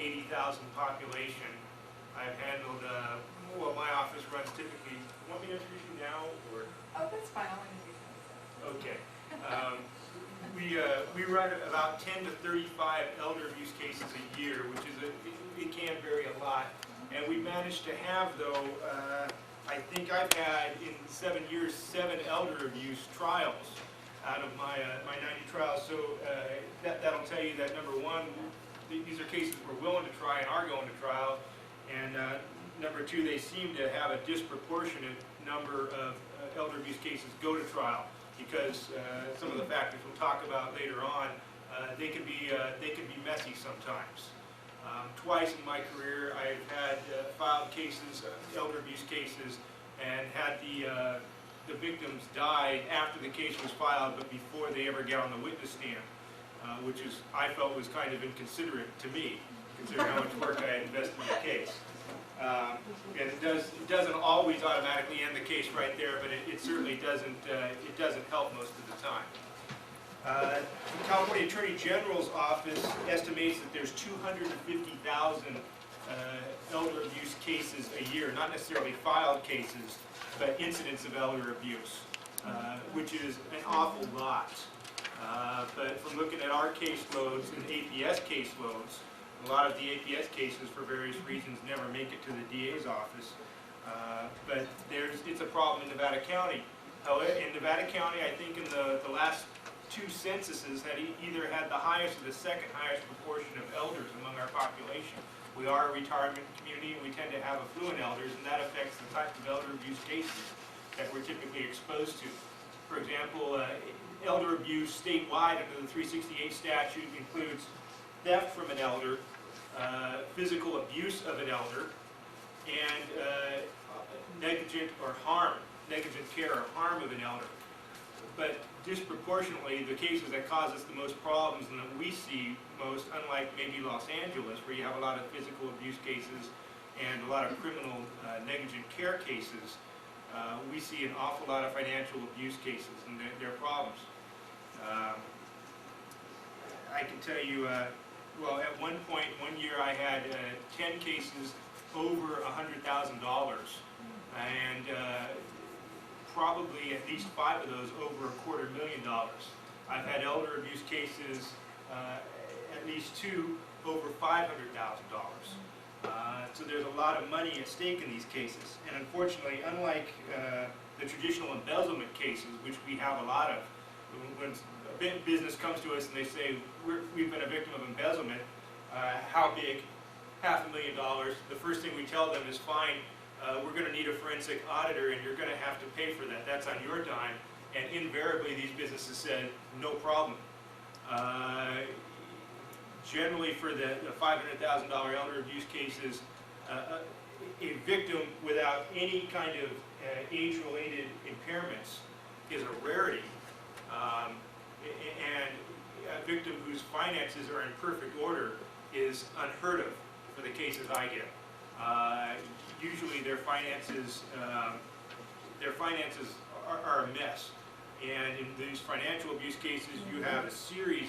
80,000 population. I've handled, well, my office runs typically, you want me to introduce you now, or? Oh, that's fine, I'll introduce myself. Okay. We run about 10 to 35 elder abuse cases a year, which is, it can vary a lot. And we managed to have, though, I think I've had in 7 years, 7 elder abuse trials out of my 90 trials. So that'll tell you that, number one, these are cases we're willing to try and are going to trial. And number two, they seem to have a disproportionate number of elder abuse cases go to trial, because some of the factors we'll talk about later on, they can be messy sometimes. Twice in my career, I've had filed cases, elder abuse cases, and had the victims die after the case was filed, but before they ever get on the witness stand, which is, I felt, was kind of inconsiderate to me, considering how much work I had invested in the case. And it doesn't always automatically end the case right there, but it certainly doesn't help most of the time. The California Attorney General's office estimates that there's 250,000 elder abuse cases a year, not necessarily filed cases, but incidents of elder abuse, which is an awful lot. But from looking at our caseloads and APS caseloads, a lot of the APS cases, for various reasons, never make it to the DA's office. But it's a problem in Nevada County. However, in Nevada County, I think in the last 2 censuses had either had the highest or the second highest proportion of elders among our population. We are a retirement community, and we tend to have affluent elders, and that affects the type of elder abuse cases that we're typically exposed to. For example, elder abuse statewide under the 368 statute includes theft from an elder, physical abuse of an elder, and negligent care or harm of an elder. But disproportionately, the cases that cause us the most problems and that we see most, unlike maybe Los Angeles, where you have a lot of physical abuse cases and a lot of criminal negligent care cases, we see an awful lot of financial abuse cases and their problems. I can tell you, well, at one point, one year I had 10 cases over $100,000, and probably at least 5 of those over $250,000. I've had elder abuse cases, at least 2 over $500,000. So there's a lot of money at stake in these cases. And unfortunately, unlike the traditional embezzlement cases, which we have a lot of, when a big business comes to us and they say, we've been a victim of embezzlement, how big? $500,000. The first thing we tell them is, fine, we're going to need a forensic auditor and you're going to have to pay for that. That's on your dime. And invariably these businesses said, no problem. Generally for the $500,000 elder abuse cases, a victim without any kind of age-related impairments is a rarity. And a victim whose finances are in perfect order is unheard of for the cases I get. Usually their finances are a mess. And in these financial abuse cases, you have a series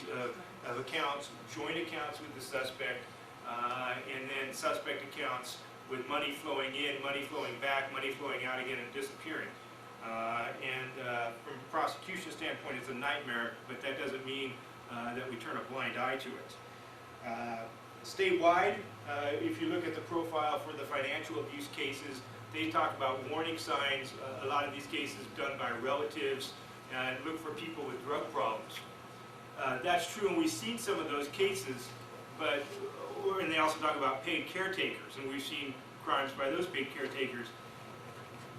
of accounts, joint accounts with the suspect, and then suspect accounts with money flowing in, money flowing back, money flowing out again, and disappearing. From a prosecution standpoint, it's a nightmare, but that doesn't mean that we turn a blind eye to it. Statewide, if you look at the profile for the financial abuse cases, they talk about warning signs. A lot of these cases done by relatives, and look for people with drug problems. That's true, and we've seen some of those cases, and they also talk about paid caretakers, and we've seen crimes by those paid caretakers.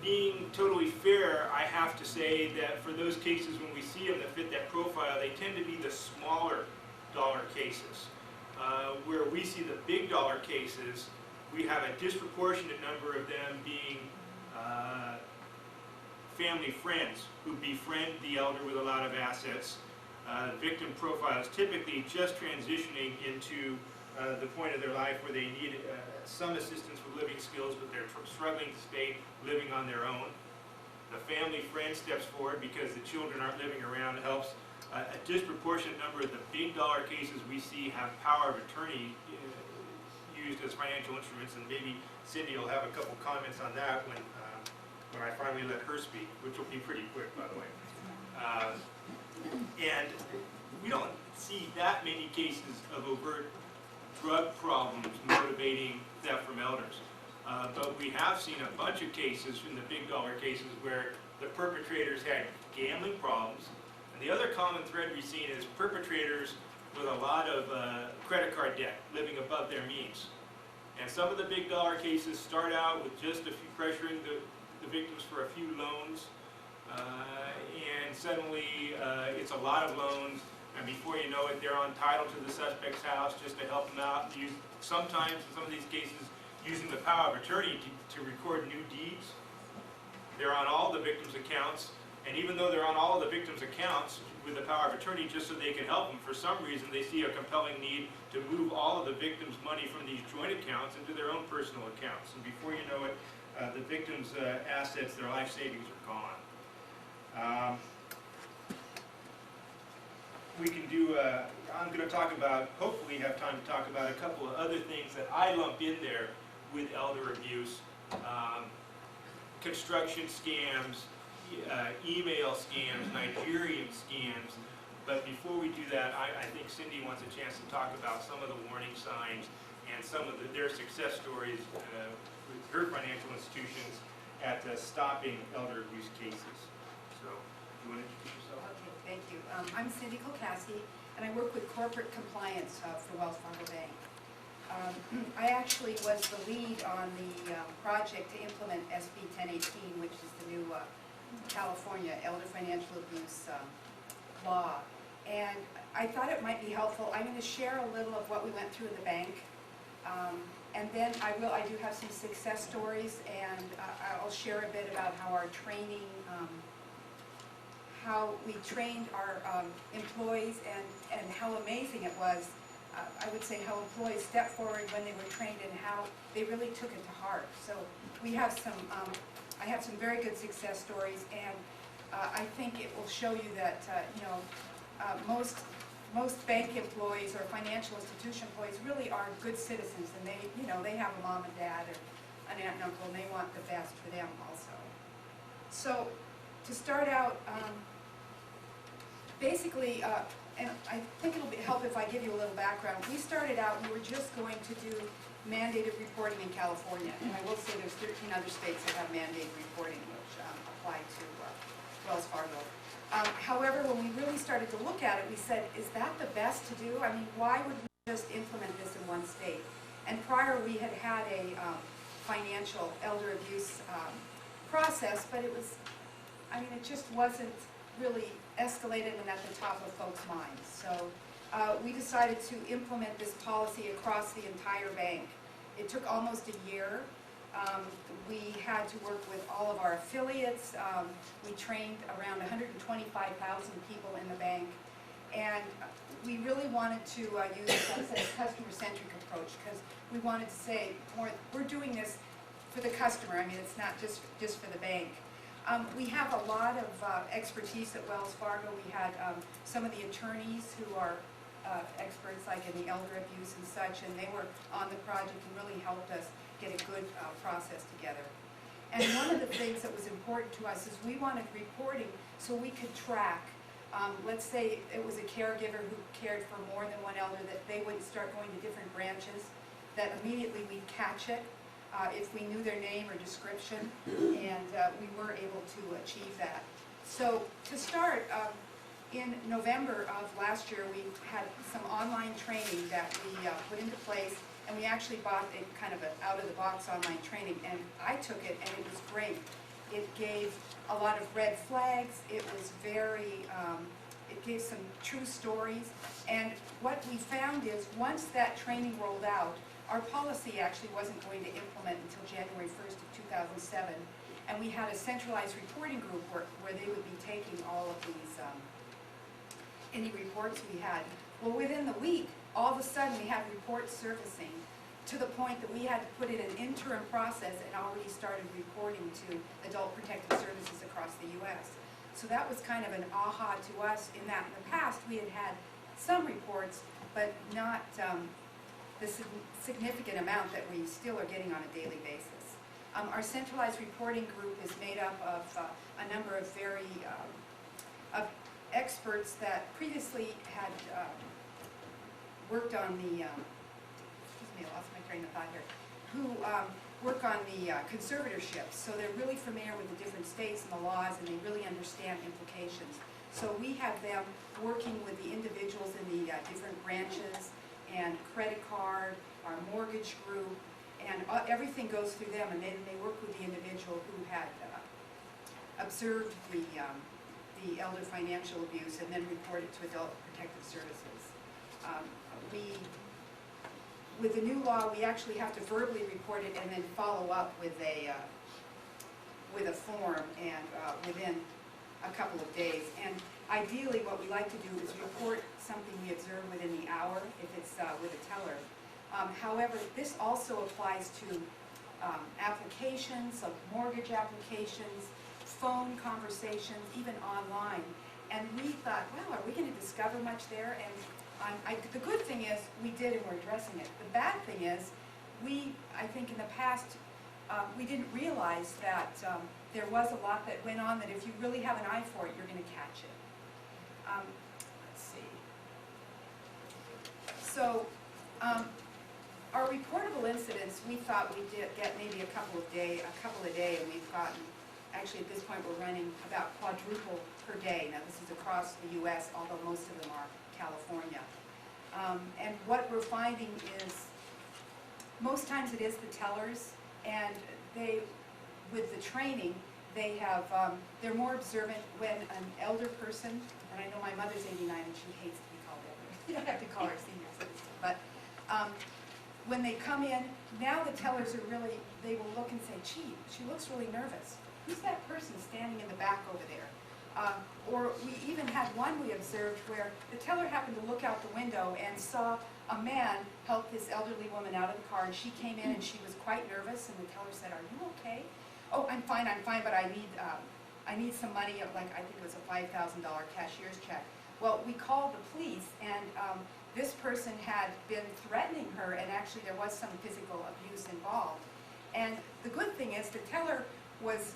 Being totally fair, I have to say that for those cases when we see them that fit that profile, they tend to be the smaller dollar cases. Where we see the big dollar cases, we have a disproportionate number of them being family friends who befriend the elder with a lot of assets. Victim profiles typically just transitioning into the point of their life where they need some assistance with living skills, but they're struggling to stay living on their own. The family friend steps forward because the children aren't living around, helps. A disproportionate number of the big dollar cases we see have power of attorney used as financial instruments, and maybe Cindy will have a couple comments on that when I finally let her speak, which will be pretty quick, by the way. And we don't see that many cases of overt drug problems motivating theft from elders. But we have seen a bunch of cases in the big dollar cases where the perpetrators had gambling problems. And the other common thread we've seen is perpetrators with a lot of credit card debt, living above their means. And some of the big dollar cases start out with just a few pressuring the victims for a few loans. And suddenly it's a lot of loans. And before you know it, they're on title to the suspect's house just to help them out. Sometimes, in some of these cases, using the power of attorney to record new deeds. They're on all the victims' accounts, and even though they're on all of the victims' accounts with the power of attorney just so they can help them, for some reason they see a compelling need to move all of the victims' money from these joint accounts into their own personal accounts. And before you know it, the victims' assets, their life savings are gone. We can do, I'm going to talk about, hopefully have time to talk about a couple of other things that I lump in there with elder abuse. Construction scams, email scams, Nigerian scams. But before we do that, I think Cindy wants a chance to talk about some of the warning signs and some of their success stories with her financial institutions at stopping elder abuse cases. So, do you want to introduce yourself? Okay, thank you. I'm Cindy Colcassi, and I work with corporate compliance for Wells Fargo Bank. I actually was the lead on the project to implement SB 1018, which is the new California elder financial abuse law. And I thought it might be helpful. I'm going to share a little of what we went through in the bank. And then I do have some success stories, and I'll share a bit about how our training, how we trained our employees, and how amazing it was. I would say how employees stepped forward when they were trained and how they really took it to heart. So we have some, I have some very good success stories, and I think it will show you that most bank employees or financial institution employees really are good citizens, and they have a mom and dad or an aunt and uncle, and they want the best for them also. So to start out, basically, and I think it'll help if I give you a little background. We started out, we were just going to do mandated reporting in California, and I will say there's 13 other states that have mandated reporting, which apply to Wells Fargo. However, when we really started to look at it, we said, is that the best to do? I mean, why would we just implement this in one state? And prior, we had had a financial elder abuse process, but it was, I mean, it just wasn't really escalated and at the top of folks' minds. So we decided to implement this policy across the entire bank. It took almost a year. We had to work with all of our affiliates. We trained around 125,000 people in the bank. And we really wanted to use a customer-centric approach, because we wanted to say, we're doing this for the customer. I mean, it's not just for the bank. We have a lot of expertise at Wells Fargo. We had some of the attorneys who are experts like in the elder abuse and such, and they were on the project and really helped us get a good process together. And one of the things that was important to us is we wanted reporting so we could track. Let's say it was a caregiver who cared for more than one elder, that they would start going to different branches, that immediately we'd catch it if we knew their name or description, and we were able to achieve that. So to start, in November of last year, we had some online training that we put into place, and we actually bought a kind of an out-of-the-box online training, and I took it, and it was great. It gave a lot of red flags. It was very, it gave some true stories, and what we found is once that training rolled out, our policy actually wasn't going to implement until January 1st of 2007, and we had a centralized reporting group where they would be taking all of these, any reports we had. Well, within the week, all of a sudden we had reports surfacing to the point that we had to put in an interim process and already started reporting to Adult Protective Services across the U.S. So that was kind of an aha to us, in that in the past we had had some reports, but not the significant amount that we still are getting on a daily basis. Our centralized reporting group is made up of a number of very of experts that previously had worked on the, excuse me, I lost my train of thought here, who work on the conservatorships. So they're really familiar with the different states and the laws, and they really understand implications. So we have them working with the individuals in the different branches and credit card, our mortgage group, and everything goes through them, and then they work with the individual who had observed the elder financial abuse and then report it to Adult Protective Services. With the new law, we actually have to verbally report it and then follow up with a form and within a couple of days. And ideally, what we like to do is report something we observe within the hour if it's with a teller. However, this also applies to applications, of mortgage applications, phone conversations, even online. And we thought, well, are we going to discover much there? And the good thing is we did, and we're addressing it. The bad thing is I think in the past, we didn't realize that there was a lot that went on that if you really have an eye for it, you're going to catch it. Let's see. So our reportable incidents, we thought we'd get maybe a couple a day, and we've gotten, actually at this point we're running about quadruple per day. Now this is across the U.S., although most of them are California. And what we're finding is most times it is the tellers, and with the training, they're more observant when an elder person, and I know my mother's 89 and she hates to be called elder. You don't have to call her senior citizen, but when they come in, now the tellers are really, they will look and say, gee, she looks really nervous. Who's that person standing in the back over there? Or we even had one we observed where the teller happened to look out the window and saw a man help this elderly woman out of the car, and she came in and she was quite nervous, and the teller said, are you okay? Oh, I'm fine, but I need some money, like I think it was a $5,000 cashier's check. Well, we called the police, and this person had been threatening her, and actually there was some physical abuse involved. And the good thing is the teller was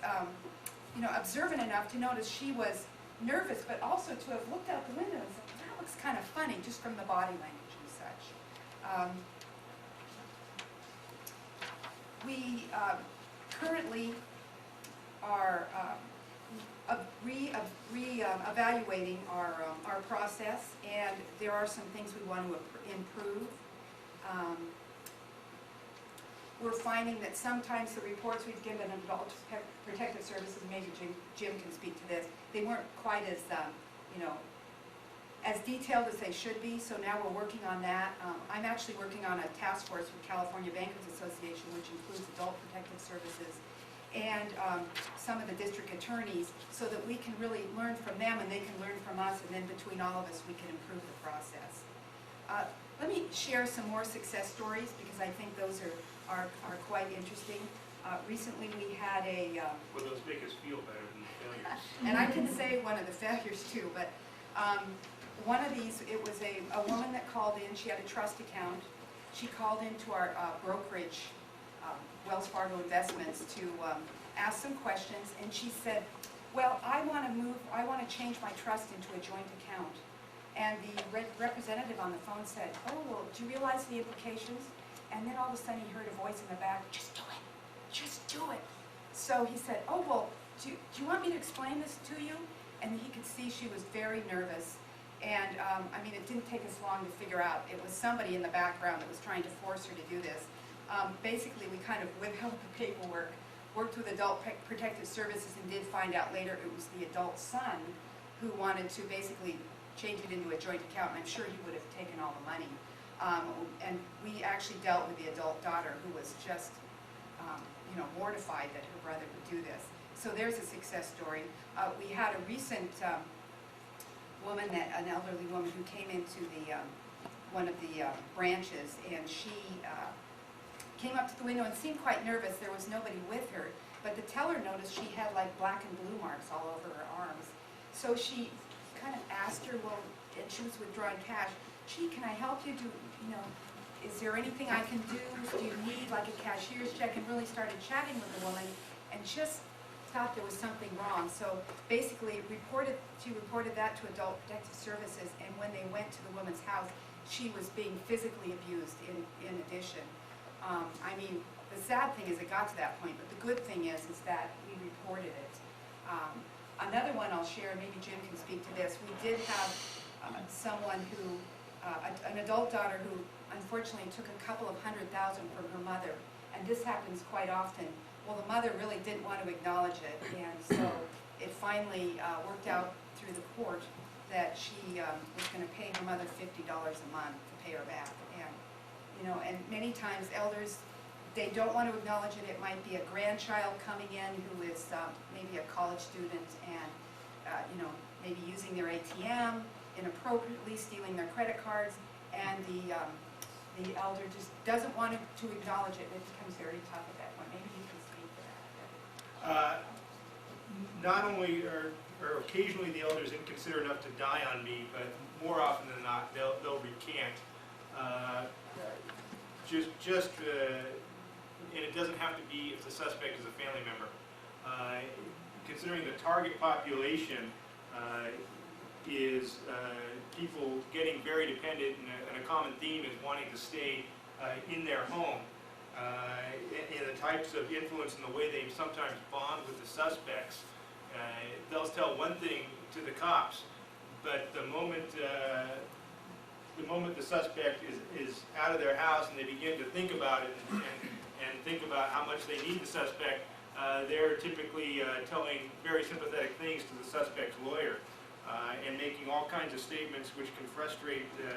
observant enough to notice she was nervous, but also to have looked out the window and said, that looks kind of funny, just from the body language and such. We currently are evaluating our process, and there are some things we want to improve. We're finding that sometimes the reports we've given Adult Protective Services, maybe Jim can speak to this, they weren't quite as, as detailed as they should be, so now we're working on that. I'm actually working on a task force with California Bankers Association, which includes Adult Protective Services and some of the district attorneys, so that we can really learn from them and they can learn from us, and then between all of us we can improve the process. Let me share some more success stories, because I think those are quite interesting. Recently we had a... well, those make us feel better than failures. And I can say one of the failures too, but one of these, it was a woman that called in. She had a trust account. She called into our brokerage, Wells Fargo Investments, to ask some questions, and she said, well, I want to change my trust into a joint account. And the representative on the phone said, oh, well, do you realize the implications? And then all of a sudden he heard a voice in the back, just do it, just do it. So he said, oh, well, do you want me to explain this to you? And he could see she was very nervous. And I mean, it didn't take us long to figure out. It was somebody in the background that was trying to force her to do this. Basically, we kind of withheld the paperwork, worked with Adult Protective Services, and did find out later it was the adult son who wanted to basically change it into a joint account, and I'm sure he would have taken all the money. And we actually dealt with the adult daughter, who was just, mortified that her brother would do this. So there's a success story. We had a recent woman, an elderly woman, who came into one of the branches, and she came up to the window and seemed quite nervous. There was nobody with her, but the teller noticed she had like black and blue marks all over her arms. So she kind of asked her, well, and she was withdrawing cash, gee, can I help you? is there anything I can do? Do you need like a cashier's check? And really started chatting with the woman and just thought there was something wrong. So basically she reported that to Adult Protective Services, and when they went to the woman's house, she was being physically abused in addition. I mean, the sad thing is it got to that point, but the good thing is that we reported it. Another one I'll share, maybe Jim can speak to this. We did have someone who, an adult daughter who unfortunately took a couple of $100,000 from her mother, and this happens quite often. Well, the mother really didn't want to acknowledge it, and so it finally worked out through the court that she was going to pay her mother $50 a month to pay her back. And you know, and many times elders, they don't want to acknowledge it. It might be a grandchild coming in who is maybe a college student and you know, maybe using their ATM inappropriately, stealing their credit cards, and the elder just doesn't want to acknowledge it. It becomes very tough at that point. Maybe you can speak to that. Not only are occasionally the elders inconsiderate enough to die on me, but more often than not, they'll recant. And it doesn't have to be if the suspect is a family member. Considering the target population is people getting very dependent, and a common theme is wanting to stay in their home, and the types of influence and the way they sometimes bond with the suspects. They'll tell one thing to the cops, but the moment the suspect is out of their house and they begin to think about it and think about how much they need the suspect, they're typically telling very sympathetic things to the suspect's lawyer and making all kinds of statements which can frustrate the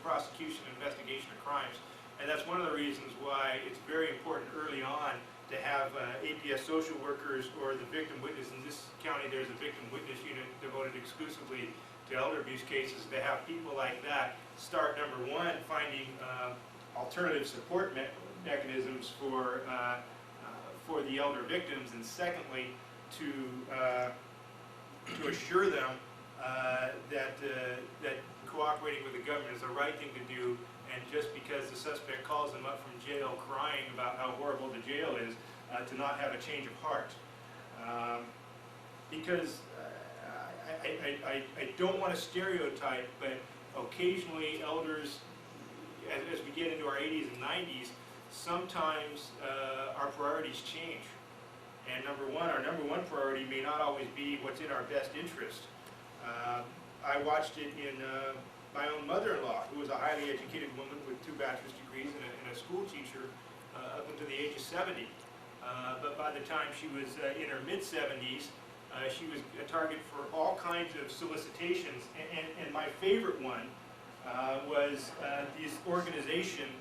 prosecution and investigation of crimes. And that's one of the reasons why it's very important early on to have APS social workers or the victim witness. In this county, there's a victim witness unit devoted exclusively to elder abuse cases. To have people like that start, number one, finding alternative support mechanisms for the elder victims, and secondly, to assure them that cooperating with the government is the right thing to do, and just because the suspect calls them up from jail crying about how horrible the jail is, to not have a change of heart. Because I don't want to stereotype, but occasionally elders, as we get into our 80s and 90s, sometimes our priorities change. And our number one priority may not always be what's in our best interest. I watched it in my own mother-in-law, who was a highly educated woman with 2 bachelor's degrees and a school teacher up until the age of 70. But by the time she was in her mid-70s, she was a target for all kinds of solicitations. And my favorite one was this organization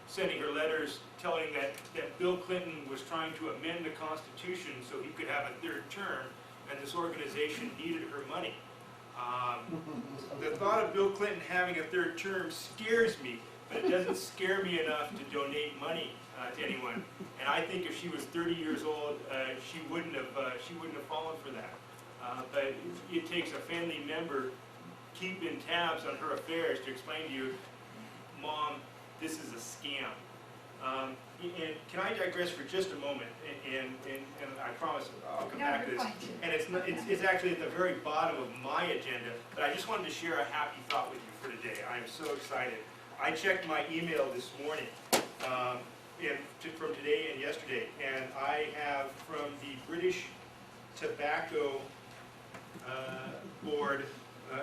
sending her letters telling that Bill Clinton was trying to amend the Constitution so he could have a 3rd term, and this organization needed her money. The thought of Bill Clinton having a 3rd term scares me, but it doesn't scare me enough to donate money to anyone. And I think if she was 30 years old, she wouldn't have fallen for that. But it takes a family member keeping tabs on her affairs to explain to you, Mom, this is a scam. And can I digress for just a moment? And I promise I'll come back to this. And it's actually at the very bottom of my agenda, but I just wanted to share a happy thought with you for today. I am so excited. I checked my email this morning from today and yesterday, and I have from the British Tobacco Board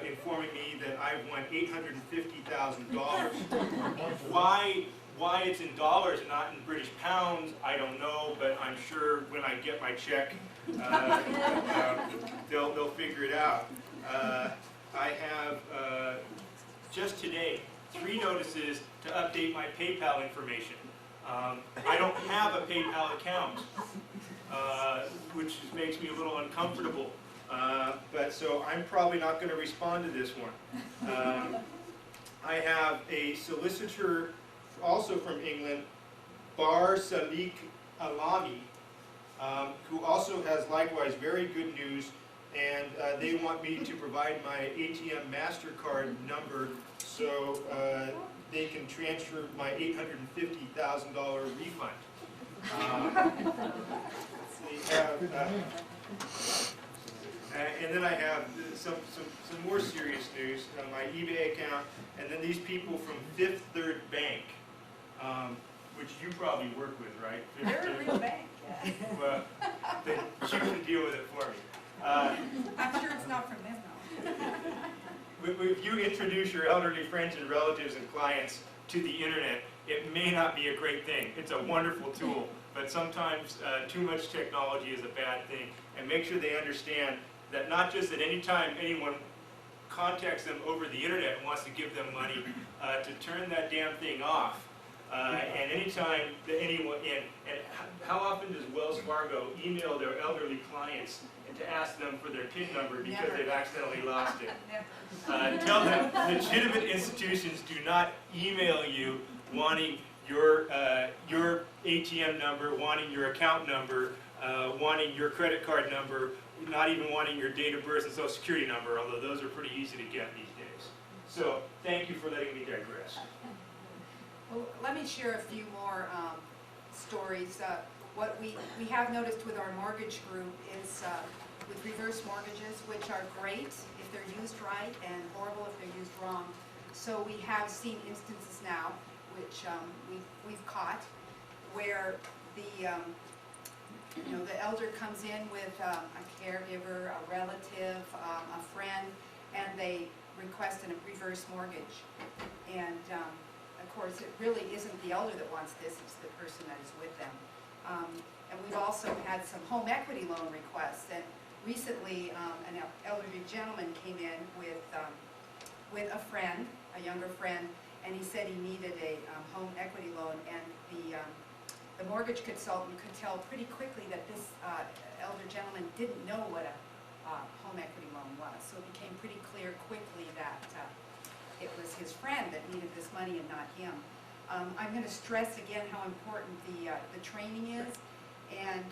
informing me that I've won $850,000. Why it's in dollars and not in British pounds, I don't know, but I'm sure when I get my check, they'll figure it out. I have, just today, 3 notices to update my PayPal information. I don't have a PayPal account, which makes me a little uncomfortable. But so I'm probably not going to respond to this one. I have a solicitor, also from England, Bar Salik Alami, who also has likewise very good news, and they want me to provide my ATM MasterCard number so they can transfer my $850,000 refund. They have, and then I have some more serious news, my eBay account, and then these people from Fifth Third Bank, which you probably work with, right? They're a real bank, yeah. Well, then you can deal with it for me. I'm sure it's not from them, though. If you introduce your elderly friends and relatives and clients to the internet, it may not be a great thing. It's a wonderful tool, but sometimes too much technology is a bad thing. And make sure they understand that not just at any time anyone contacts them over the internet and wants to give them money, to turn that damn thing off. And anytime that anyone, and how often does Wells Fargo email their elderly clients and to ask them for their PIN number because Never. they've accidentally lost it? Never. Tell them legitimate institutions do not email you wanting your ATM number, wanting your account number, wanting your credit card number, not even wanting your date of birth and social security number, although those are pretty easy to get these days. So thank you for letting me digress. Well, let me share a few more stories. What we have noticed with our mortgage group is with reverse mortgages, which are great if they're used right and horrible if they're used wrong. So we have seen instances now, which we've caught, where the the elder comes in with a caregiver, a relative, a friend, and they request a reverse mortgage. And of course, it really isn't the elder that wants this, it's the person that is with them. And we've also had some home equity loan requests. And recently, an elderly gentleman came in with a friend, a younger friend, and he said he needed a home equity loan. And the mortgage consultant could tell pretty quickly that this elder gentleman didn't know what a home equity loan was. So it became pretty clear quickly that it was his friend that needed this money and not him. I'm going to stress again how important the training is, and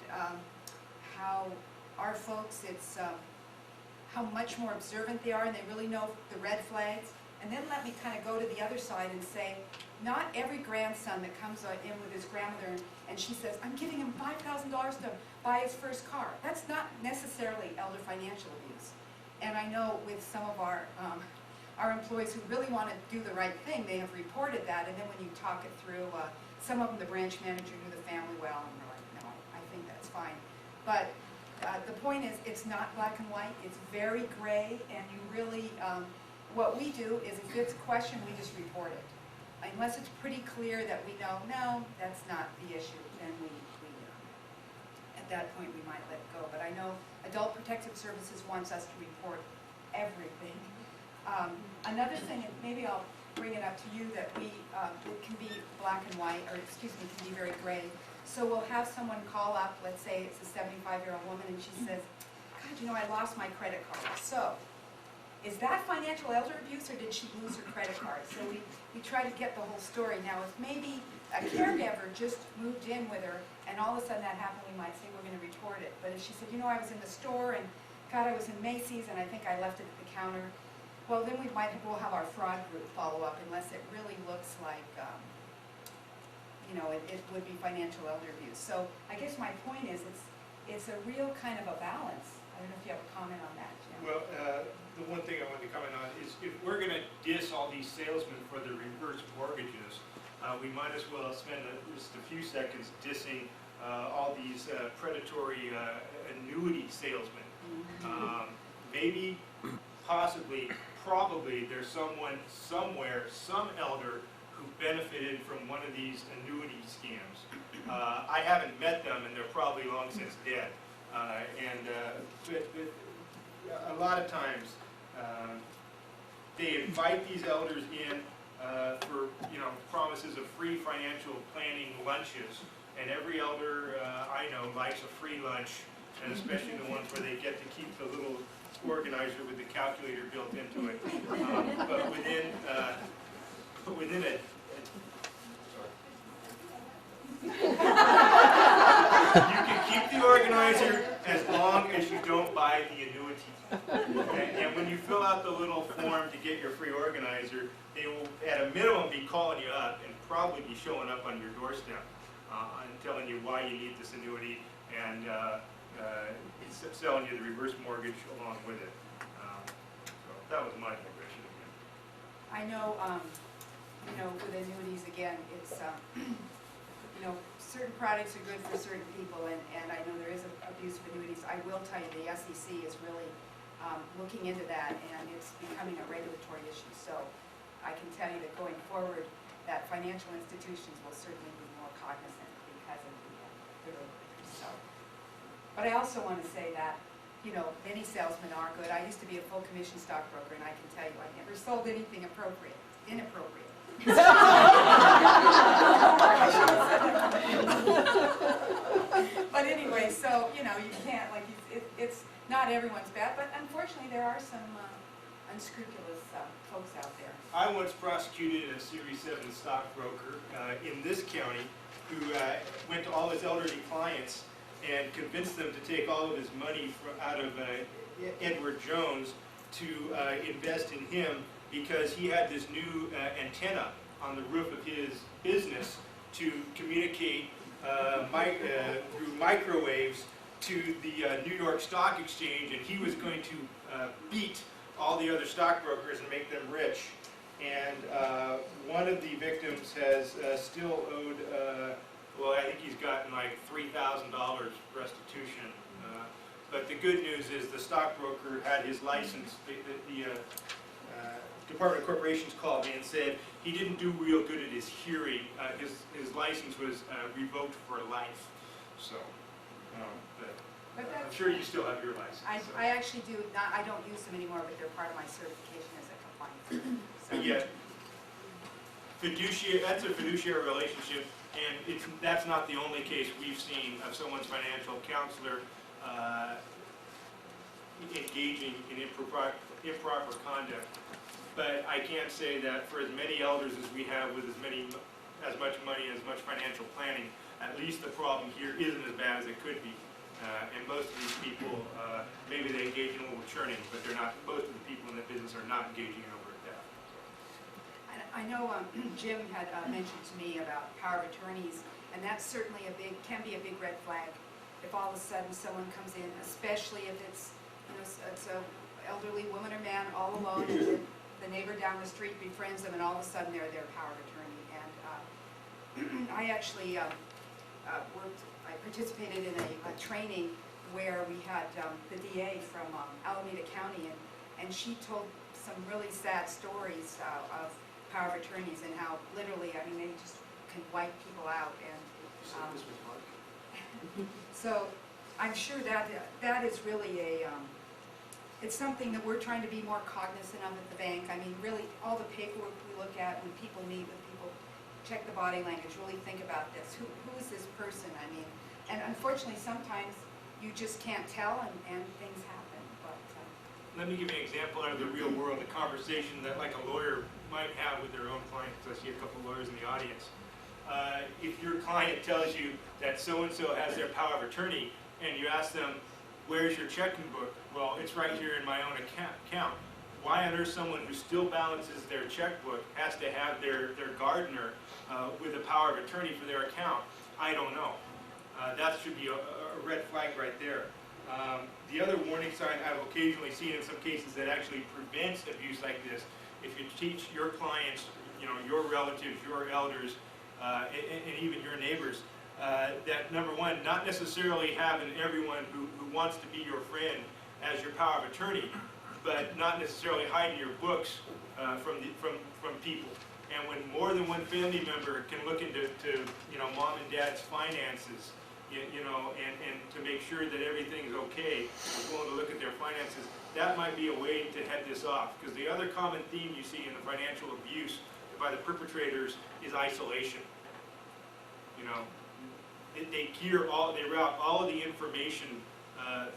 how our folks, it's how much more observant they are, and they really know the red flags. And then let me kind of go to the other side and say, not every grandson that comes in with his grandmother and she says, I'm giving him $5,000 to buy his first car. That's not necessarily elder financial abuse. And I know with some of our employees who really want to do the right thing, they have reported that, and then when you talk it through, some of them, the branch manager knew the family well, and they're like, no, I think that's fine. But the point is, it's not black and white, it's very gray, and you really, what we do is if it's a question, we just report it. Unless it's pretty clear that we know, no, that's not the issue, then we at that point we might let it go. But I know Adult Protective Services wants us to report everything. Another thing, and maybe I'll bring it up to you, that it can be black and white, or excuse me, it can be very gray. So we'll have someone call up, let's say it's a 75-year-old woman, and she says, God, you know, I lost my credit card. So, is that financial elder abuse, or did she lose her credit card? So we try to get the whole story. Now, if maybe a caregiver just moved in with her, and all of a sudden that happened, we might say we're going to report it. But if she said, you know, I was in the store, and God, I was in Macy's, and I think I left it at the counter, well, then we'll have our fraud group follow up, unless it really looks like, you know, it would be financial elder abuse. So I guess my point is, it's a real kind of a balance. I don't know if you have a comment on that, Jim. Well, the one thing I wanted to comment on is if we're going to diss all these salesmen for their reverse mortgages, we might as well spend just a few seconds dissing all these predatory annuity salesmen. Maybe, possibly, probably there's someone somewhere, some elder who benefited from one of these annuity scams. I haven't met them, and they're probably long since dead. But a lot of times they invite these elders in for, you know, promises of free financial planning lunches, and every elder I know likes a free lunch, and especially the ones where they get to keep the little organizer with the calculator built into it. But within a you can keep the organizer as long as you don't buy the annuity. And when you fill out the little form to get your free organizer, they will, at a minimum, be calling you up and probably be showing up on your doorstep and telling you why you need this annuity and selling you the reverse mortgage along with it. So that was my digression again. I know, with annuities, again, it's, certain products are good for certain people, and I know there is abuse of annuities. I will tell you, the SEC is really looking into that, and it's becoming a regulatory issue. So I can tell you that going forward, that financial institutions will certainly be more cognizant because of the regulators. So, but I also want to say that, many salesmen are good. I used to be a full commission stockbroker, and I can tell you I never sold anything inappropriate. But anyway, so, you can't, it's not everyone's bad, but unfortunately there are some unscrupulous folks out there. I once prosecuted a Series 7 stockbroker in this county who went to all his elderly clients and convinced them to take all of his money out of Edward Jones to invest in him because he had this new antenna on the roof of his business to communicate through microwaves to the New York Stock Exchange, and he was going to beat all the other stockbrokers and make them rich. And one of the victims has still owed, well, I think he's gotten like $3,000 restitution. But the good news is the stockbroker had his license. The Department of Corporations called me and said he didn't do real good at his hearing. His license was revoked for life. So, but I'm sure you still have your license. I actually do not. I don't use them anymore, but they're part of my certification as a compliance. But yet, that's a fiduciary relationship, and that's not the only case we've seen of someone's financial counselor engaging in improper conduct. But I can't say that for as many elders as we have with as much money, as much financial planning, at least the problem here isn't as bad as it could be. And most of these people, maybe they engage in a little churning, but they're not. Most of the people in the business are not engaging in overt theft. I know Jim had mentioned to me about power of attorneys, and that's certainly can be a big red flag. If all of a sudden someone comes in, especially if it's it's a elderly woman or man all alone, and the neighbor down the street befriends them, and all of a sudden they're their power of attorney. And I actually I participated in a training where we had the DA from Alameda County, and she told some really sad stories of power of attorneys and how literally, they just can wipe people out. And so I'm sure that is really it's something that we're trying to be more cognizant of at the bank. Really, all the paperwork we look at when people meet with people, check the body language, really think about this. Who is this person? And unfortunately, sometimes you just can't tell, and things happen. But let me give you an example out of the real world, a conversation that like a lawyer might have with their own client, because I see a couple of lawyers in the audience. If your client tells you that so-and-so has their power of attorney, and you ask them, where's your checking book? Well, it's right here in my own account. Why on earth someone who still balances their checkbook has to have their gardener with a power of attorney for their account? I don't know. That should be a red flag right there. The other warning sign I've occasionally seen in some cases that actually prevents abuse like this, if you teach your clients, your relatives, your elders, and even your neighbors, that number one, not necessarily having everyone who wants to be your friend as your power of attorney, but not necessarily hiding your books from people. And when more than one family member can look into mom and dad's finances, and to make sure that everything's okay, willing to look at their finances, that might be a way to head this off. Because the other common theme you see in the financial abuse by the perpetrators is isolation. They route all of the information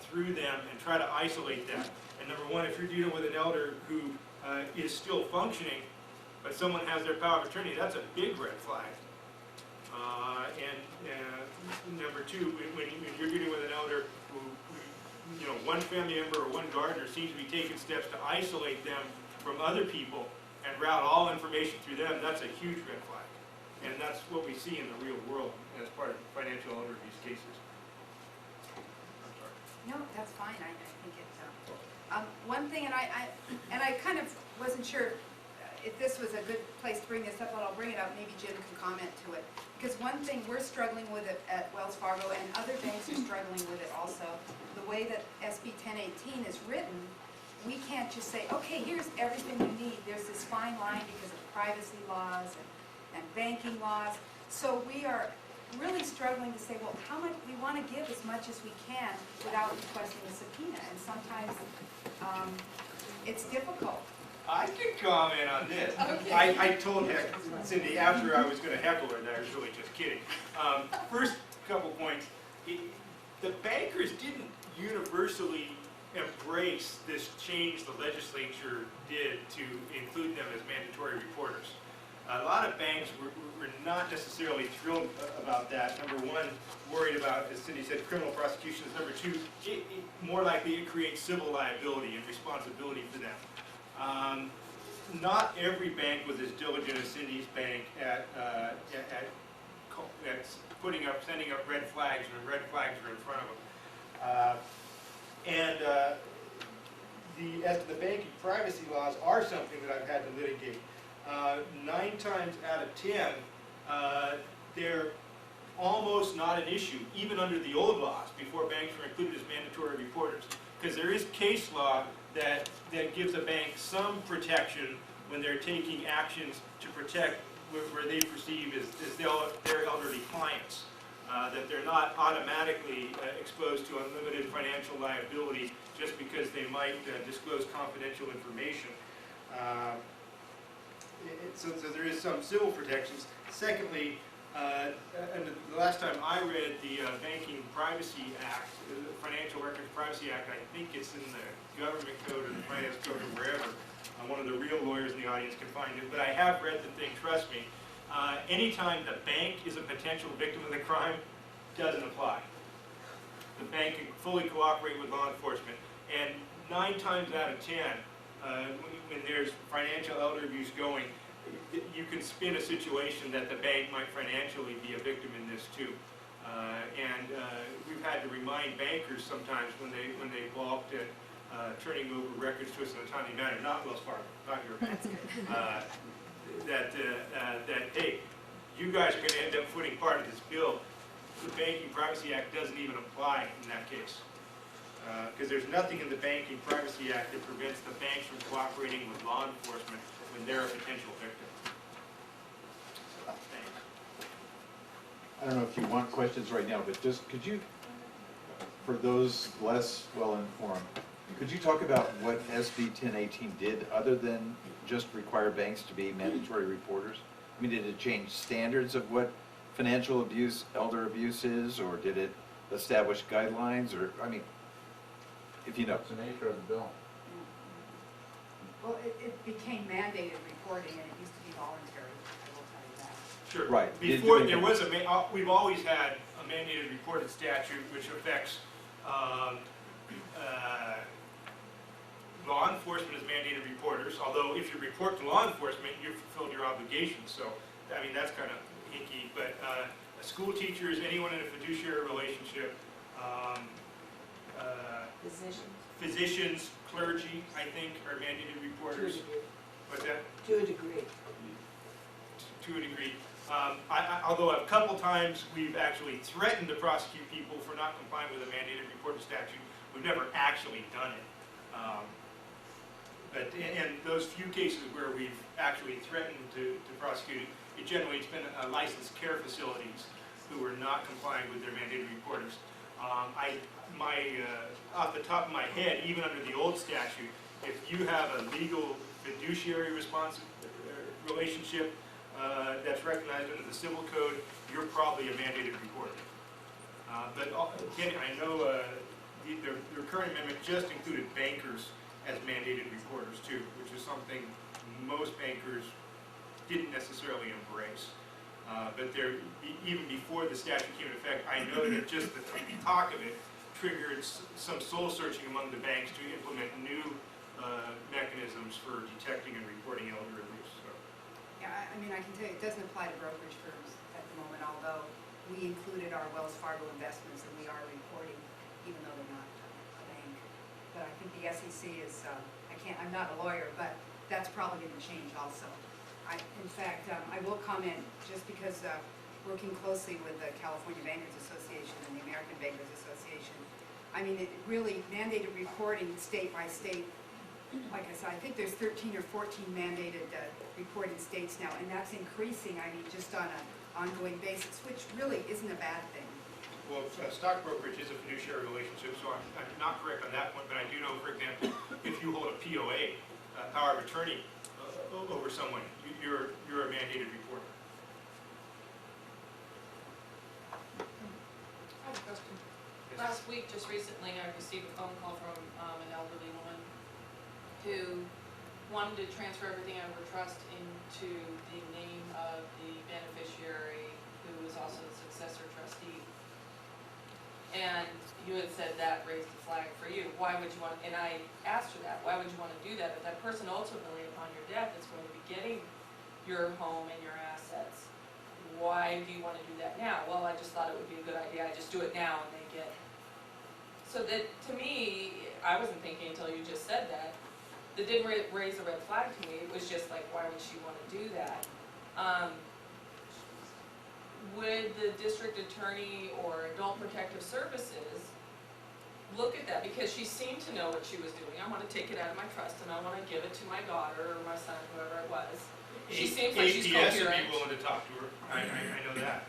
through them and try to isolate them. And number one, if you're dealing with an elder who is still functioning, but someone has their power of attorney, that's a big red flag. And number two, when you're dealing with an elder who one family member or one gardener seems to be taking steps to isolate them from other people and route all information through them, that's a huge red flag. And that's what we see in the real world as part of financial elder abuse cases. I'm sorry. No, that's fine, I think it's, one thing, and I kind of wasn't sure if this was a good place to bring this up, but I'll bring it up, maybe Jim can comment to it. Because one thing we're struggling with it at Wells Fargo, and other banks are struggling with it also, the way that SB 1018 is written, we can't just say, okay, here's everything you need. There's this fine line because of privacy laws and banking laws. So we are really struggling to say, well, how much, we want to give as much as we can without requesting a subpoena, and sometimes it's difficult. I can comment on this. Okay. I told Cindy after I was going to heckle her that I was really just kidding. First couple points. The bankers didn't universally embrace this change the legislature did to include them as mandatory reporters. A lot of banks were not necessarily thrilled about that. Number one, worried about, as Cindy said, criminal prosecutions. Number two, more likely it creates civil liability and responsibility for them. Not every bank was as diligent as Cindy's bank at sending up red flags when red flags were in front of them. As to the banking privacy laws are something that I've had to litigate. 9 times out of 10, they're almost not an issue, even under the old laws, before banks were included as mandatory reporters. Because there is case law that gives a bank some protection when they're taking actions to protect where they perceive as their elderly clients. That they're not automatically exposed to unlimited financial liability just because they might disclose confidential information. So there is some civil protections. Secondly, and the last time I read the Banking Privacy Act, the Financial Records Privacy Act, I think it's in the government code or the finance code or wherever. One of the real lawyers in the audience can find it, but I have read the thing, trust me. Anytime the bank is a potential victim of the crime, doesn't apply. The bank can fully cooperate with law enforcement. And 9 times out of 10, when there's financial elder abuse going, you can spin a situation that the bank might financially be a victim in this too. We've had to remind bankers sometimes when they balked at turning over records to us in a timely manner, not Wells Fargo, not your bank, that hey, you guys are going to end up footing part of this bill. The Banking Privacy Act doesn't even apply in that case. Because there's nothing in the Banking Privacy Act that prevents the banks from cooperating with law enforcement when they're a potential victim. So, thanks. I don't know if you want questions right now, but just could you, for those less well-informed, could you talk about what SB 1018 did other than just require banks to be mandatory reporters? I mean, did it change standards of what financial abuse, elder abuse is, or did it establish guidelines, or, I mean, if you know. What's the nature of the bill? Well, it became mandated reporting, and it used to be voluntary, I will tell you that. Sure. Right. Before there was we've always had a mandated reported statute which affects law enforcement as mandated reporters, although if you report to law enforcement, you've fulfilled your obligations. So, I mean, that's kind of hinky. But school teachers, anyone in a fiduciary relationship, physicians, clergy, I think, are mandated reporters. To a degree. What's that? To a degree. To a degree. Although a couple times we've actually threatened to prosecute people for not complying with a mandated reporting statute, we've never actually done it. But those few cases where we've actually threatened to prosecute it, it's been licensed care facilities who are not complying with their mandated reporters. Off the top of my head, even under the old statute, if you have a legal fiduciary relationship that's recognized under the civil code, you're probably a mandated reporter. But again, I know the current amendment just included bankers as mandated reporters too, which is something most bankers didn't necessarily embrace. But even before the statute came into effect, I know that just the talk of it triggered some soul searching among the banks to implement new mechanisms for detecting and reporting elder abuse. So, Yeah, I mean, I can tell you, it doesn't apply to brokerage firms at the moment, although we included our Wells Fargo investments and we are reporting, even though they're not a bank. But I think the SEC is, I'm not a lawyer, but that's probably going to change also. In fact, I will comment, just because working closely with the California Bankers Association and the American Bankers Association, I mean, it really mandated reporting state by state. Like I said, I think there's 13 or 14 mandated reporting states now, and that's increasing, I mean, just on an ongoing basis, which really isn't a bad thing. well, stock brokerage is a fiduciary relationship, so I'm not correct on that one, but I do know, for example, if you hold a POA, power of attorney, over someone, you're a mandated reporter. I have a question. Yes. Last week, just recently, I received a phone call from an elderly woman who wanted to transfer everything out of her trust into the name of the beneficiary, who was also the successor trustee. And you had said that raised a flag for you. Why would you want, and I asked her that, why would you want to do that? If that person ultimately, upon your death, is going to be getting your home and your assets, why do you want to do that now? Well, I just thought it would be a good idea. I just do it now and they get. So that, to me, I wasn't thinking until you just said that. That didn't raise a red flag to me. It was just like, why would she want to do that? Would the district attorney or adult protective services look at that? Because she seemed to know what she was doing. I want to take it out of my trust and I want to give it to my daughter or my son, whoever it was. She seems like she's APS would coherent. be willing to talk to her. I know that.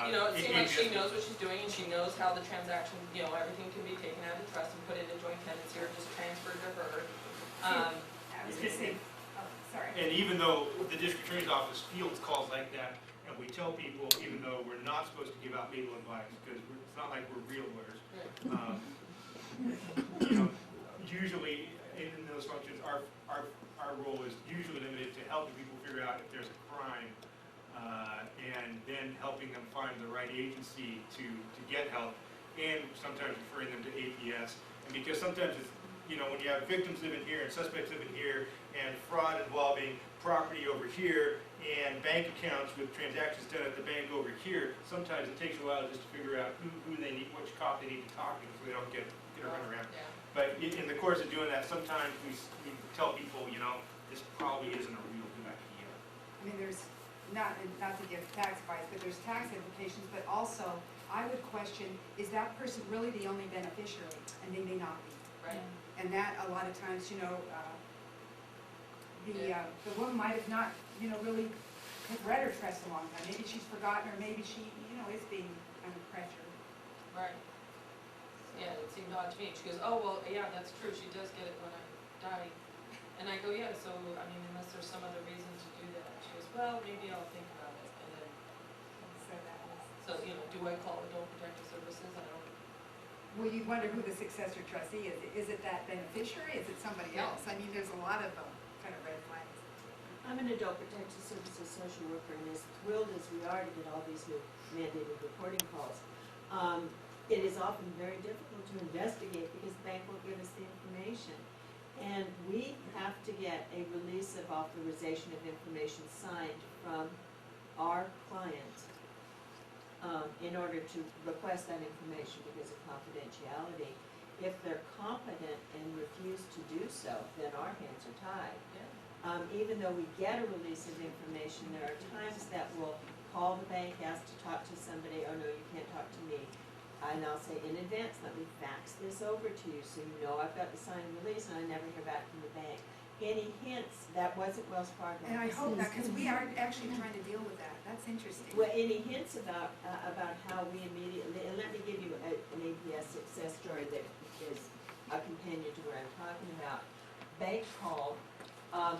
You know, it seemed like she APS knows what she's doing and she knows how the transaction, you know, everything can be taken out of the trust and put into joint tenancy or just transferred to her. I was going to say, oh, sorry. And even though the district attorney's office fields calls like that, and we tell people, even though we're not supposed to give out legal advice, because it's not like we're real lawyers, you know, usually in those functions, our role is usually limited to helping people figure out if there's a crime, and then helping them find the right agency to get help, and sometimes referring them to APS. And because sometimes it's, you know, when you have victims living here and suspects living here, and fraud involving property over here, and bank accounts with transactions done at the bank over here, sometimes it takes a while just to figure out who they need, which cop they need to talk to, so they don't get a runaround. Yeah. But in the course of doing that, sometimes we tell people, you know, this probably isn't a real good idea. I mean, there's, not to give tax advice, but there's tax implications, but also, I would question, is that person really the only beneficiary? And they may not be. Right. And that, a lot of times, you know, the woman might have not, you know, really have read her trust a long time. Maybe she's forgotten, or maybe she, you know, is being under pressure. Right. Yeah, it seemed odd to me. She goes, oh, well, yeah, that's true. She does get it when I die. And I go, yeah, so, I mean, unless there's some other reason to do that. She goes, well, maybe I'll think about it. And then, So that was. so, you know, do I call Adult Protective Services? I don't. Well, you wonder who the successor trustee is. Is it that beneficiary? Is it somebody Yeah. else? I mean, there's a lot of kind of red flags. I'm an adult protective services social worker, and as thrilled as we are to get all these new mandated reporting calls, it is often very difficult to investigate because the bank won't give us the information. And we have to get a release of authorization of information signed from our client in order to request that information because of confidentiality. If they're competent and refuse to do so, then our hands are tied. Yeah. Even though we get a release of information, there are times that we'll call the bank, ask to talk to somebody, oh no, you can't talk to me. And I'll say in advance, let me fax this over to you so you know I've got the signed release, and I never hear back from the bank. Any hints? That wasn't Wells Fargo. And I hope not, because we are actually trying to deal with that. That's interesting. Well, any hints about how we immediately, and let me give you an APS success story that is a companion to what I'm talking about. Bank called,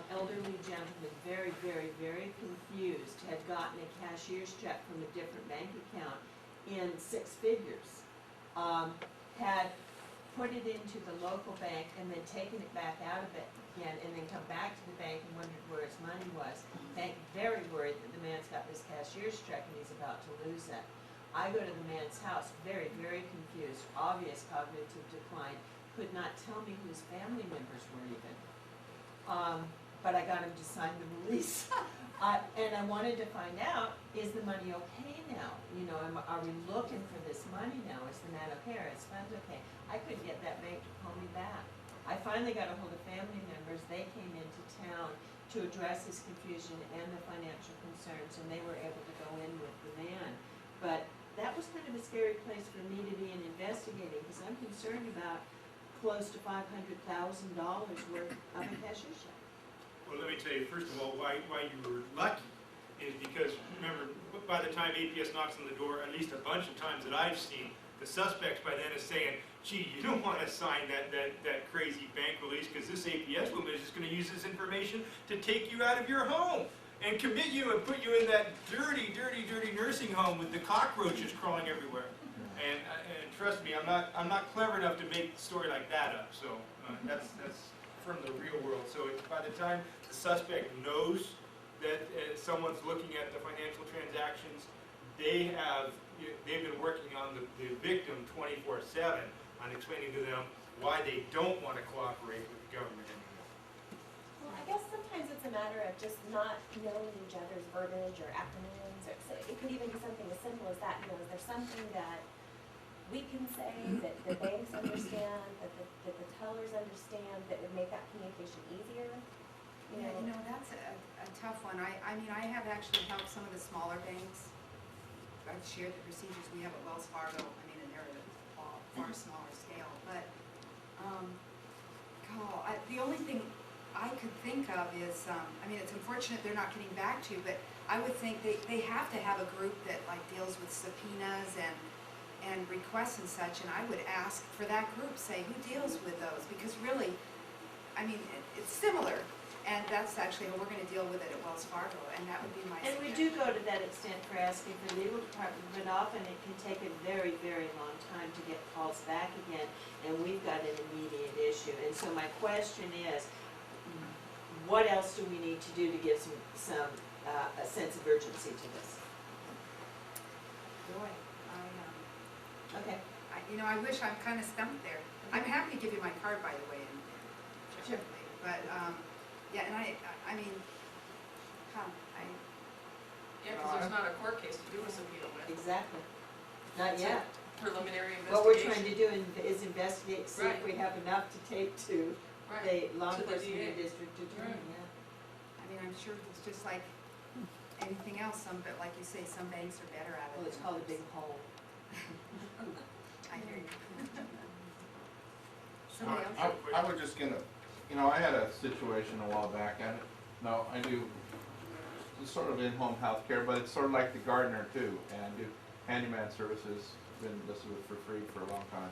elderly gentleman, very, very, very confused, had gotten a cashier's check from a different bank account in 6 figures, had put it into the local bank and then taken it back out of it again and then come back to the bank and wondered where his money was. Bank very worried that the man's got this cashier's check and he's about to lose it. I go to the man's house, very, very confused, obvious cognitive decline, could not tell me who his family members were even. But I got him to sign the release. And I wanted to find out, is the money okay now? You know, are we looking for this money now? Is the man okay? Are his funds okay? I couldn't get that bank to call me back. I finally got a hold of family members. They came into town to address his confusion and the financial concerns, and they were able to go in with the man. But that was kind of a scary place for me to be in investigating, because I'm concerned about close to $500,000 worth of a cashier check. Well, let me tell you, first of all, why you were lucky is because, remember, by the time APS knocks on the door, at least a bunch of times that I've seen, the suspects by then is saying, gee, you don't want to sign that crazy bank release because this APS woman is just going to use this information to take you out of your home and commit you and put you in that dirty, dirty, dirty nursing home with the cockroaches crawling everywhere. And trust me, I'm not clever enough to make a story like that up. So that's from the real world. So by the time the suspect knows that someone's looking at the financial transactions, they've been working on the victim 24/7 on explaining to them why they don't want to cooperate with the government anymore. Well, I guess sometimes it's a matter of just not knowing each other's verbiage or acronyms, or so it could even be something as simple as that. You know, is there something that we can say that the banks understand, that the tellers understand, that would make that communication easier? Yeah, you know, that's a tough one. I mean, I have actually helped some of the smaller banks. I've shared the procedures we have at Wells Fargo. I mean, and they're at a far smaller scale. But, the only thing I could think of is, I mean, it's unfortunate they're not getting back to you, but I would think they have to have a group that like deals with subpoenas and requests and such, and I would ask for that group, say, who deals with those? Because really, I mean, it's similar. And that's actually how we're going to deal with it at Wells Fargo, and that would be my And we suggestion. do go to that extent for asking for legal department, but often it can take a very, very long time to get calls back again, and we've got an immediate issue. And so my question is, what else do we need to do to give a sense of urgency to this? Boy, Okay. you know, I wish I'm kind of stumped there. I'm happy to give you my card, by the way, and check Sure. it later. But, yeah, and I mean, Yeah, because there's not a court case to do a subpoena with. Exactly. Not It's a yet. Preliminary investigation. What we're trying to do is investigate, see if Right. we have enough to take to Right. the law To the enforcement DA. and district attorney, Right. yeah. I mean, I'm sure it's just like anything else, but like you say, some banks are better at it. Well, it's than called a others. big hole. I hear you. So, Somebody else? I was just gonna, you know, I had a situation a while back, no, I do sort of in-home healthcare, but it's sort of like the gardener too, and I do handyman services, been listed with for free for a long time.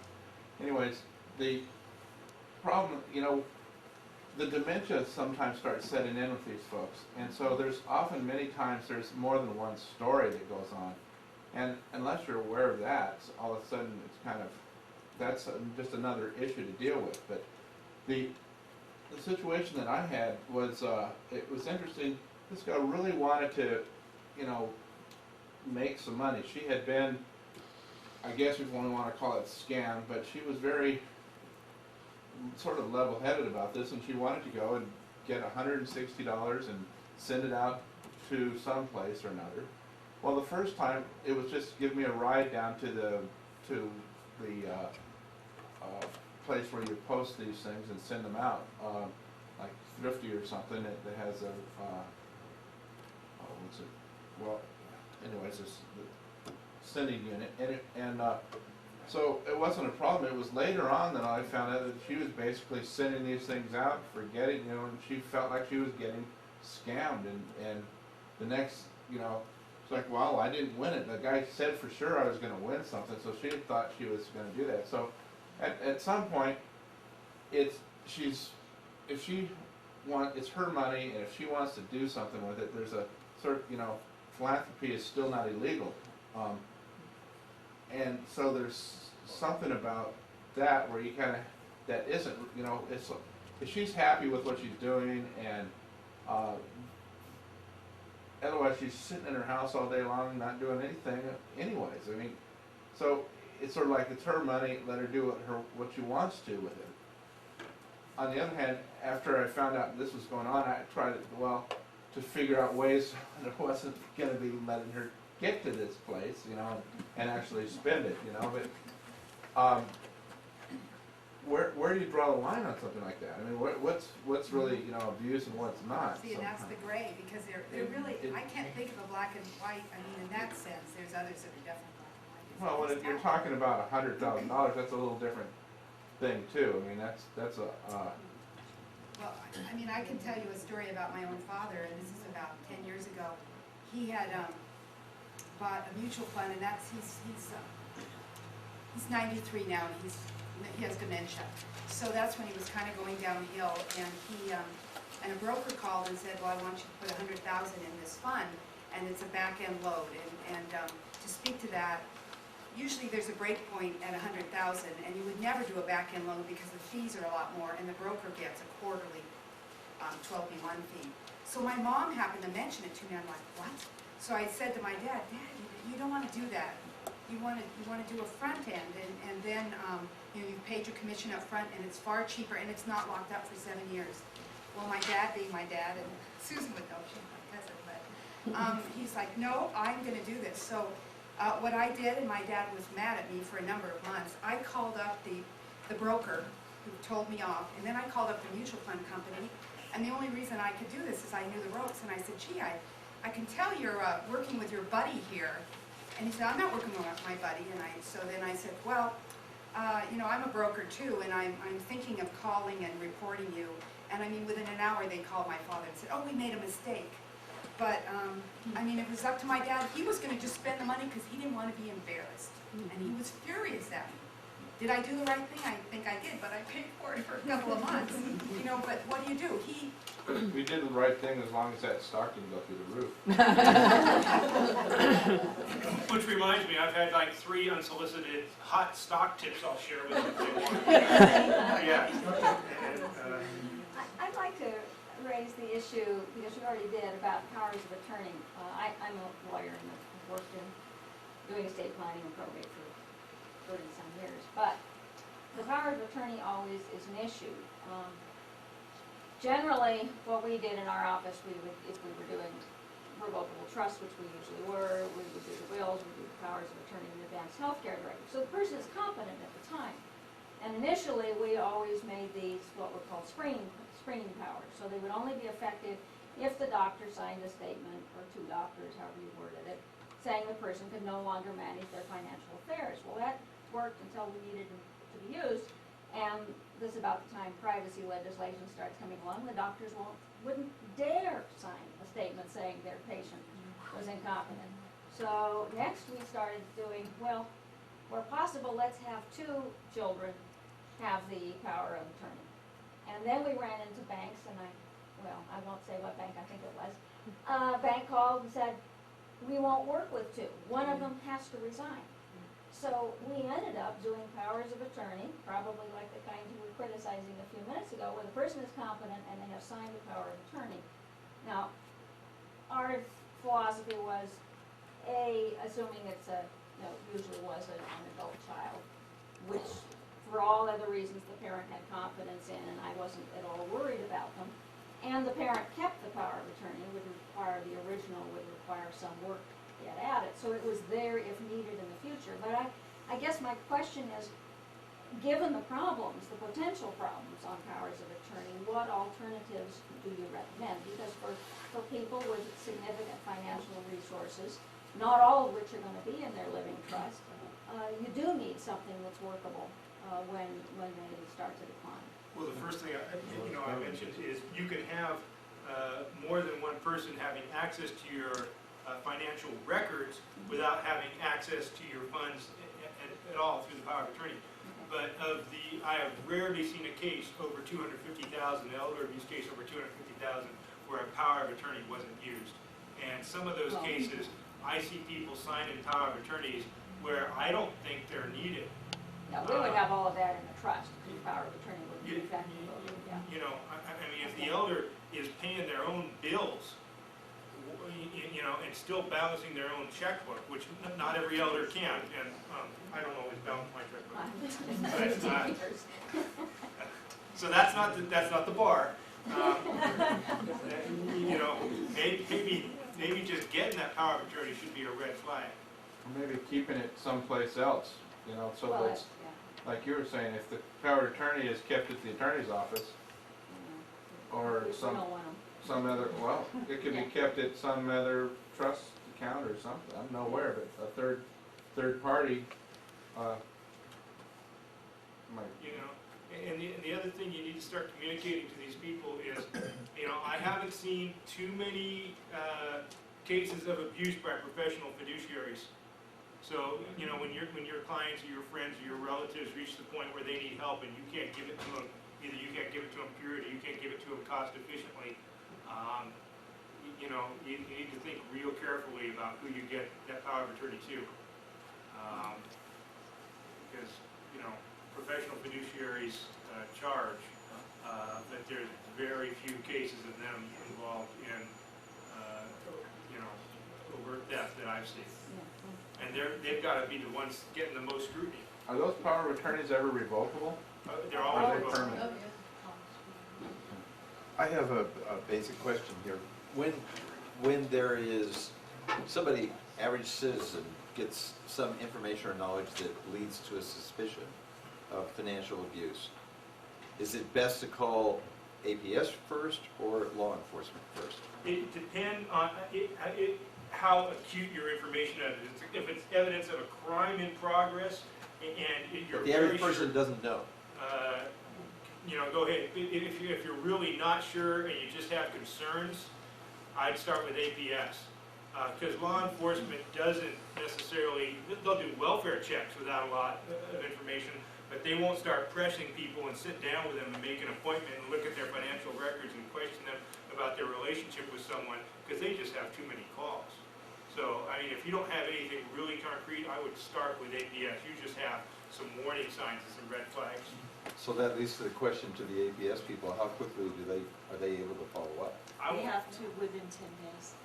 Anyways, the problem, you know, the dementia sometimes starts setting in with these folks, and so there's often many times there's more than one story that goes on. And unless you're aware of that, all of a sudden it's kind of, that's just another issue to deal with. But the situation that I had was, it was interesting. This girl really wanted to, you know, make some money. She had been, I guess if you only want to call it scam, but she was very sort of level-headed about this, and she wanted to go and get $160 and send it out to some place or another. Well, the first time, it was just give me a ride down to the place where you post these things and send them out, like Thrifty or something that has a, what's it, well, anyways, it's the sending unit, so it wasn't a problem. It was later on that I found out that she was basically sending these things out, forgetting, you know, and she felt like she was getting scammed, and the next, you know, it's like, well, I didn't win it. The guy said for sure I was going to win something, so she thought she was going to do that. So at some point, it's her money, and if she wants to do something with it, there's a sort of, you know, philanthropy is still not illegal. And so there's something about that where you kind of, that isn't, you know, it's, if she's happy with what she's doing, and otherwise she's sitting in her house all day long, not doing anything anyways. I mean, so it's sort of like it's her money, let her do what she wants to with it. On the other hand, after I found out this was going on, I tried to figure out ways that I wasn't gonna be letting her get to this place, you know, and actually spend it, you know, but, where do you draw the line on something like that? I mean, what's really, you know, abuse and what's not? See, and that's the gray, because they're really, I can't think of a black and white, I mean, in that sense, there's others that are definitely black and white. Well, when you're talking about $100,000, that's a little different thing too. I mean, that's a, Well, I mean, I can tell you a story about my own father, and this is about 10 years ago. He had bought a mutual fund, and he's 93 now, and he has dementia. So that's when he was kind of going downhill, and and a broker called and said, well, I want you to put $100,000 in this fund, and it's a back-end load. And to speak to that, usually there's a break point at $100,000, and you would never do a back-end loan because the fees are a lot more, and the broker gets a quarterly 12B1 fee. So my mom happened to mention it to me. I'm like, what? So I said to my dad, Dad, you don't want to do that. You want to do a front end, and then you know, you've paid your commission up front, and it's far cheaper, and it's not locked up for 7 years. Well, my dad, being my dad, and Susan would know, she's my cousin, but he's like, no, I'm going to do this. So what I did, and my dad was mad at me for a number of months, I called up the broker who told me off, and then I called up the mutual fund company, and the only reason I could do this is I knew the ropes, and I said, gee, I can tell you're working with your buddy here. And he said, I'm not working with my buddy. And so then I said, well, you know, I'm a broker too, and I'm thinking of calling and reporting you. And I mean, within an hour, they called my father and said, oh, we made a mistake. But, I mean, it was up to my dad. He was going to just spend the money because he didn't want to be embarrassed. And he was furious at me. Did I do the right thing? I think I did, but I paid for it for a couple of months. You know, but what do? we did the right thing as long as that stock didn't go through the roof. Which reminds me, I've had like 3 unsolicited hot stock tips I'll share with you if they want. Yeah. And, I'd like to raise the issue, because you already did, about powers of attorney. I'm a lawyer and I've worked in doing estate planning and probate for 30-some years, but the power of attorney always is an issue. Generally, what we did in our office, if we were doing revocable trust, which we usually were, we would do the wills, we would do the powers of attorney and advanced health care directive. So the person is competent at the time. And initially, we always made these what were called screening powers. So they would only be effective if the doctor signed a statement, or 2 doctors, however you worded it, saying the person could no longer manage their financial affairs. Well, that worked until we needed them to be used. And this is about the time privacy legislation starts coming along. The doctors wouldn't dare sign a statement saying their patient was incompetent. So next we started doing, well, where possible, let's have 2 children have the power of attorney. And then we ran into banks, and I won't say what bank I think it was. Bank called and said, we won't work with 2. One of them has to resign. So we ended up doing powers of attorney, probably like the kind you were criticizing a few minutes ago, where the person is competent and they have signed the power of attorney. Now, our philosophy was, assuming it's usually was an adult child, which for all other reasons the parent had confidence in, and I wasn't at all worried about them. And the parent kept the power of attorney, would require the original, would require some work to get at it. So it was there if needed in the future. But I guess my question is, given the problems, the potential problems on powers of attorney, what alternatives do you recommend? Because for people with significant financial resources, not all of which are going to be in their living trust, you do need something that's workable when they start to decline. well, the first thing I mentioned is you can have more than one person having access to your financial records without having access to your funds at all through the power of attorney. But I have rarely seen a case over $250,000, an elder abuse case over $250,000, where a power of attorney wasn't used. And some of those cases, I see people signing power of attorneys where I don't think they're needed. Yeah, we would have all of that in the trust, the power of attorney would be effective. Yeah. You know, I mean, if the elder is paying their own bills, you know, and still balancing their own checkbook, which not every elder can, and I don't always balance my checkbook. But, so that's not the bar. You know, maybe just getting that power of attorney should be a red flag. Or maybe keeping it someplace else, you know, so Well, that's, like you were saying, if the power of attorney is kept at the attorney's office, or We some, don't want 'em. some other, well, it could be kept at some other trust account or something, I don't know where, but a third party, might. You know, and the other thing you need to start communicating to these people is, you know, I haven't seen too many cases of abuse by professional fiduciaries. So, you know, when your clients or your friends or your relatives reach the point where they need help and you can't give it to them, either you can't give it to them period or you can't give it to them cost efficiently, you know, you need to think real carefully about who you get that power of attorney to. Because, you know, professional fiduciaries charge that there's very few cases of them involved in, you know, overt theft that I've seen. And they've got to be the ones getting the most scrutiny. Are those power of attorneys ever revocable? They're Or all are they revoked. permanent? Oh, yeah. I have a basic question here. When there is somebody, average citizen, gets some information or knowledge that leads to a suspicion of financial abuse, is it best to call APS first or law enforcement first? It depends on how acute your information is. If it's evidence of a crime in progress and you're But the very average person sure, doesn't know. you know, go ahead. If you're really not sure and you just have concerns, I'd start with APS. Because law enforcement doesn't necessarily, they'll do welfare checks without a lot of information, but they won't start pressing people and sit down with them and make an appointment and look at their financial records and question them about their relationship with someone, because they just have too many calls. So, I mean, if you don't have anything really concrete, I would start with APS. You just have some warning signs and some red flags. So that leads to the question to the APS people, how quickly are they able to follow up? We have to within 10 days.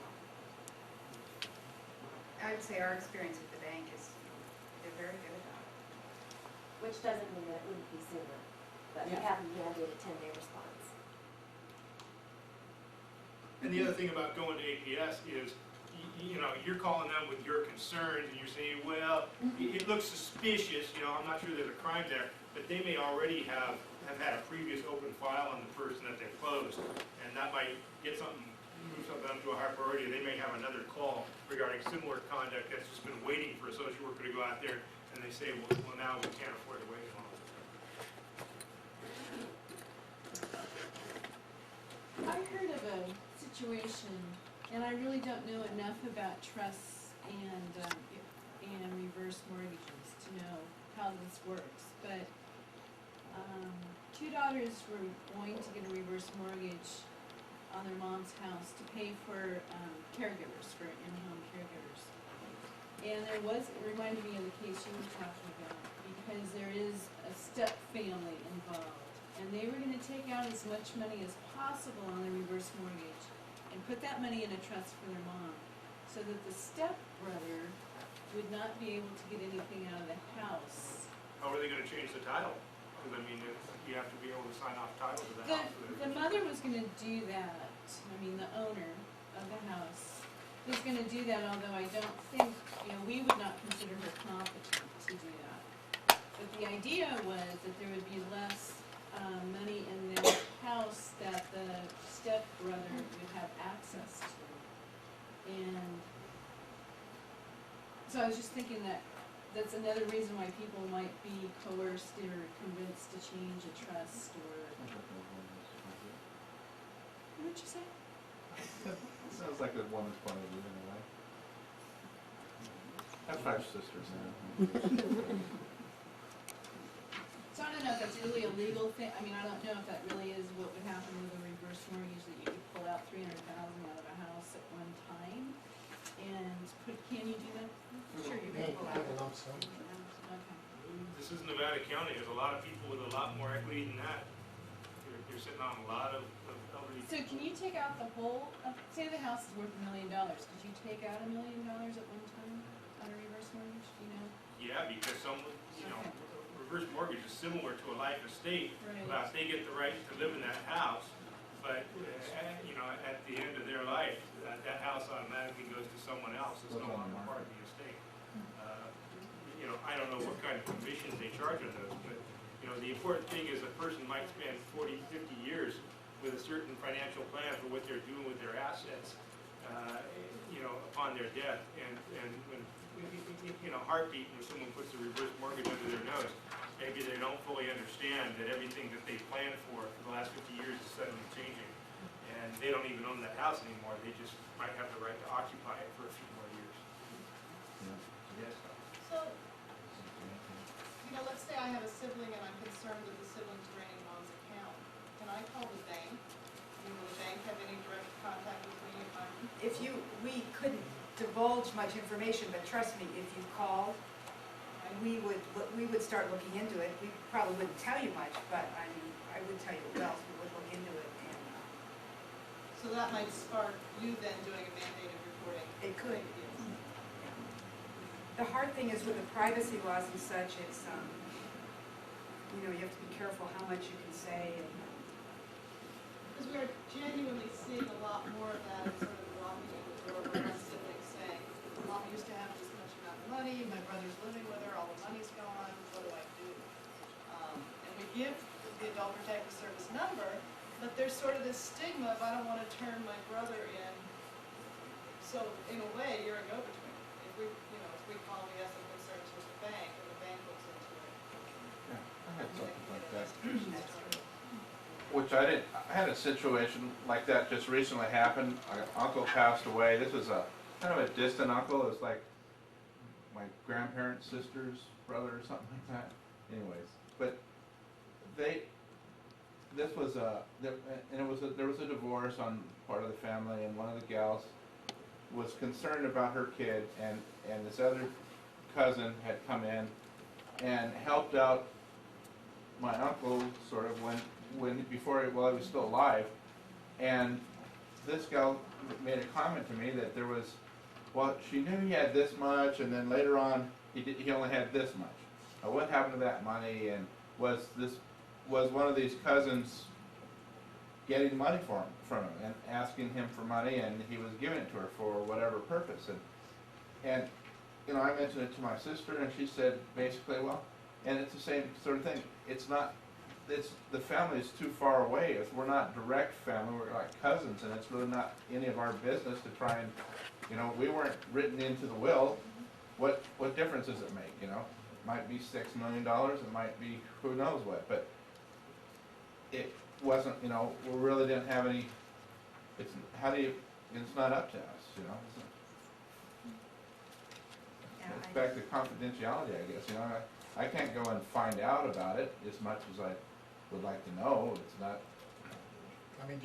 I would say our experience at the bank is, they're very good about it. Which doesn't mean that it wouldn't be sooner, but we Yeah. haven't mandated 10-day response. And the other thing about going to APS is, you know, you're calling them with your concerns and you're saying, well, it looks suspicious, you know, I'm not sure there's a crime there, but they may already have had a previous open file on the person that they closed, and that might get something, move something up to a higher priority. They may have another call regarding similar conduct that's just been waiting for a social worker to go out there, and they say, well now we can't afford to wait longer. I heard of a situation, and I really don't know enough about trusts and reverse mortgages to know how this works, but two daughters were going to get a reverse mortgage on their mom's house to pay for caregivers, for in-home caregivers. And it reminded me of the case you were talking about, because there is a step family involved. And they were gonna take out as much money as possible on the reverse mortgage and put that money in a trust for their mom, so that the stepbrother would not be able to get anything out of the house. How are they gonna change the title? Because I mean, you have to be able to sign off title to the house. The mother was gonna do that, I mean, the owner of the house was gonna do that, although I don't think, we would not consider her competent to do that. But the idea was that there would be less money in their house that the stepbrother would have access to. And so I was just thinking that's another reason why people might be coerced or convinced to change a trust or. What'd you say? Sounds like a woman's point of view anyway. I have 5 sisters now. So I don't know if that's really a legal thing, I mean, I don't know if that really is what would happen with a reverse mortgage, that you could pull out $300,000 out of a house at one time, and can you do that? Sure, you can pull out. Okay. This is Nevada County, there's a lot of people with a lot more equity than that. they're sitting on a lot of elderly. So can you take out the whole, say the house is worth $1 million, could you take out $1 million at one time on a reverse mortgage, do you know? Yeah, because someone, you know, Okay. reverse mortgage is similar to a life estate. Right. But they get the right to live in that house, but, you know, at the end of their life, that house automatically goes to someone else. It's no longer part of the estate. You know, I don't know what kind of commissions they charge on those, but, you know, the important thing is a person might spend 40, 50 years with a certain financial plan for what they're doing with their assets, you know, upon their death. And when, you know, heartbeat, when someone puts a reverse mortgage under their nose, maybe they don't fully understand that everything that they planned for the last 50 years is suddenly changing. And they don't even own that house anymore. They just might have the right to occupy it for a few more years. Yes. So, you know, let's say I have a sibling and I'm concerned that the sibling's draining mom's account. Can I call the bank? Will the bank have any direct contact with me if I'm? We couldn't divulge much information, but trust me, if you call, we would start looking into it. We probably wouldn't tell you much, but I mean, I would tell you what else, we would look into it, and, So that might spark you then doing a mandated reporting. it could. Yes. The hard thing is with the privacy laws and such, it's, you know, you have to be careful how much you can say, and, Because we are genuinely seeing a lot more of that sort of walking in the door where our siblings saying, Mom used to have this much amount of money, my brother's living with her, all the money's gone, what do I do? And we give the Adult Protective Service number, but there's sort of this stigma of I don't want to turn my brother in. So in a way, you're a go-between. If we, you know, if we call, we have some concerns with the bank, and the bank looks into it. Yeah, I had something like that. that's true. Which I had a situation like that just recently happen. My uncle passed away. This was a kind of a distant uncle. It was like my grandparents' sister's brother or something like that. Anyways, but this was there was a divorce on part of the family, and one of the gals was concerned about her kid, and this other cousin had come in and helped out my uncle sort of while he was still alive. And this gal made a comment to me that there was, well, she knew he had this much, and then later on he only had this much. Now, what happened to that money? And was one of these cousins getting money from him and asking him for money, and he was giving it to her for whatever purpose? And you know, I mentioned it to my sister, and she said basically, well, and it's the same sort of thing. The family is too far away. We're not direct family, we're like cousins, and it's really not any of our business to try and, you know, we weren't written into the will. What difference does it make, you know? It might be $6 million, it might be who knows what, but it wasn't, you know, we really didn't have any, it's not up to us, you know? Yeah, It's back to confidentiality, I guess, you know? I can't go and find out about it as much as I would like to know. It's not. I mean,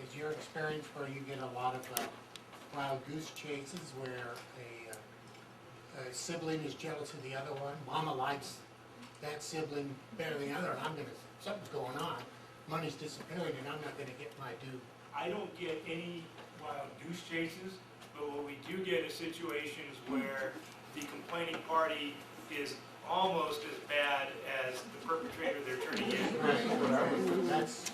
is your experience where you get a lot of wild goose chases where a sibling is jealous of the other one? Mama likes that sibling better than the other, and something's going on. Money's disappearing, and I'm not gonna get my due. I don't get any wild goose chases, but what we do get is situations where the complaining party is almost as bad as the perpetrator they're turning in. That's,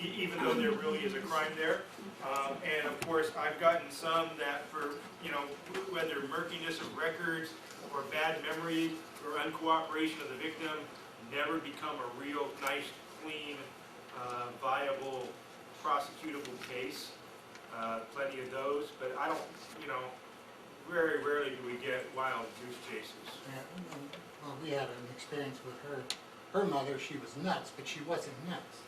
Even though there really is a crime there. And of course, I've gotten some that for, you know, whether murkiness of records or bad memory or uncooperation of the victim, never become a real nice, clean, viable, prosecutable case. Plenty of those, but I don't, you know, very rarely do we get wild goose chases. well, we had an experience with her mother. She was nuts, but she wasn't nuts.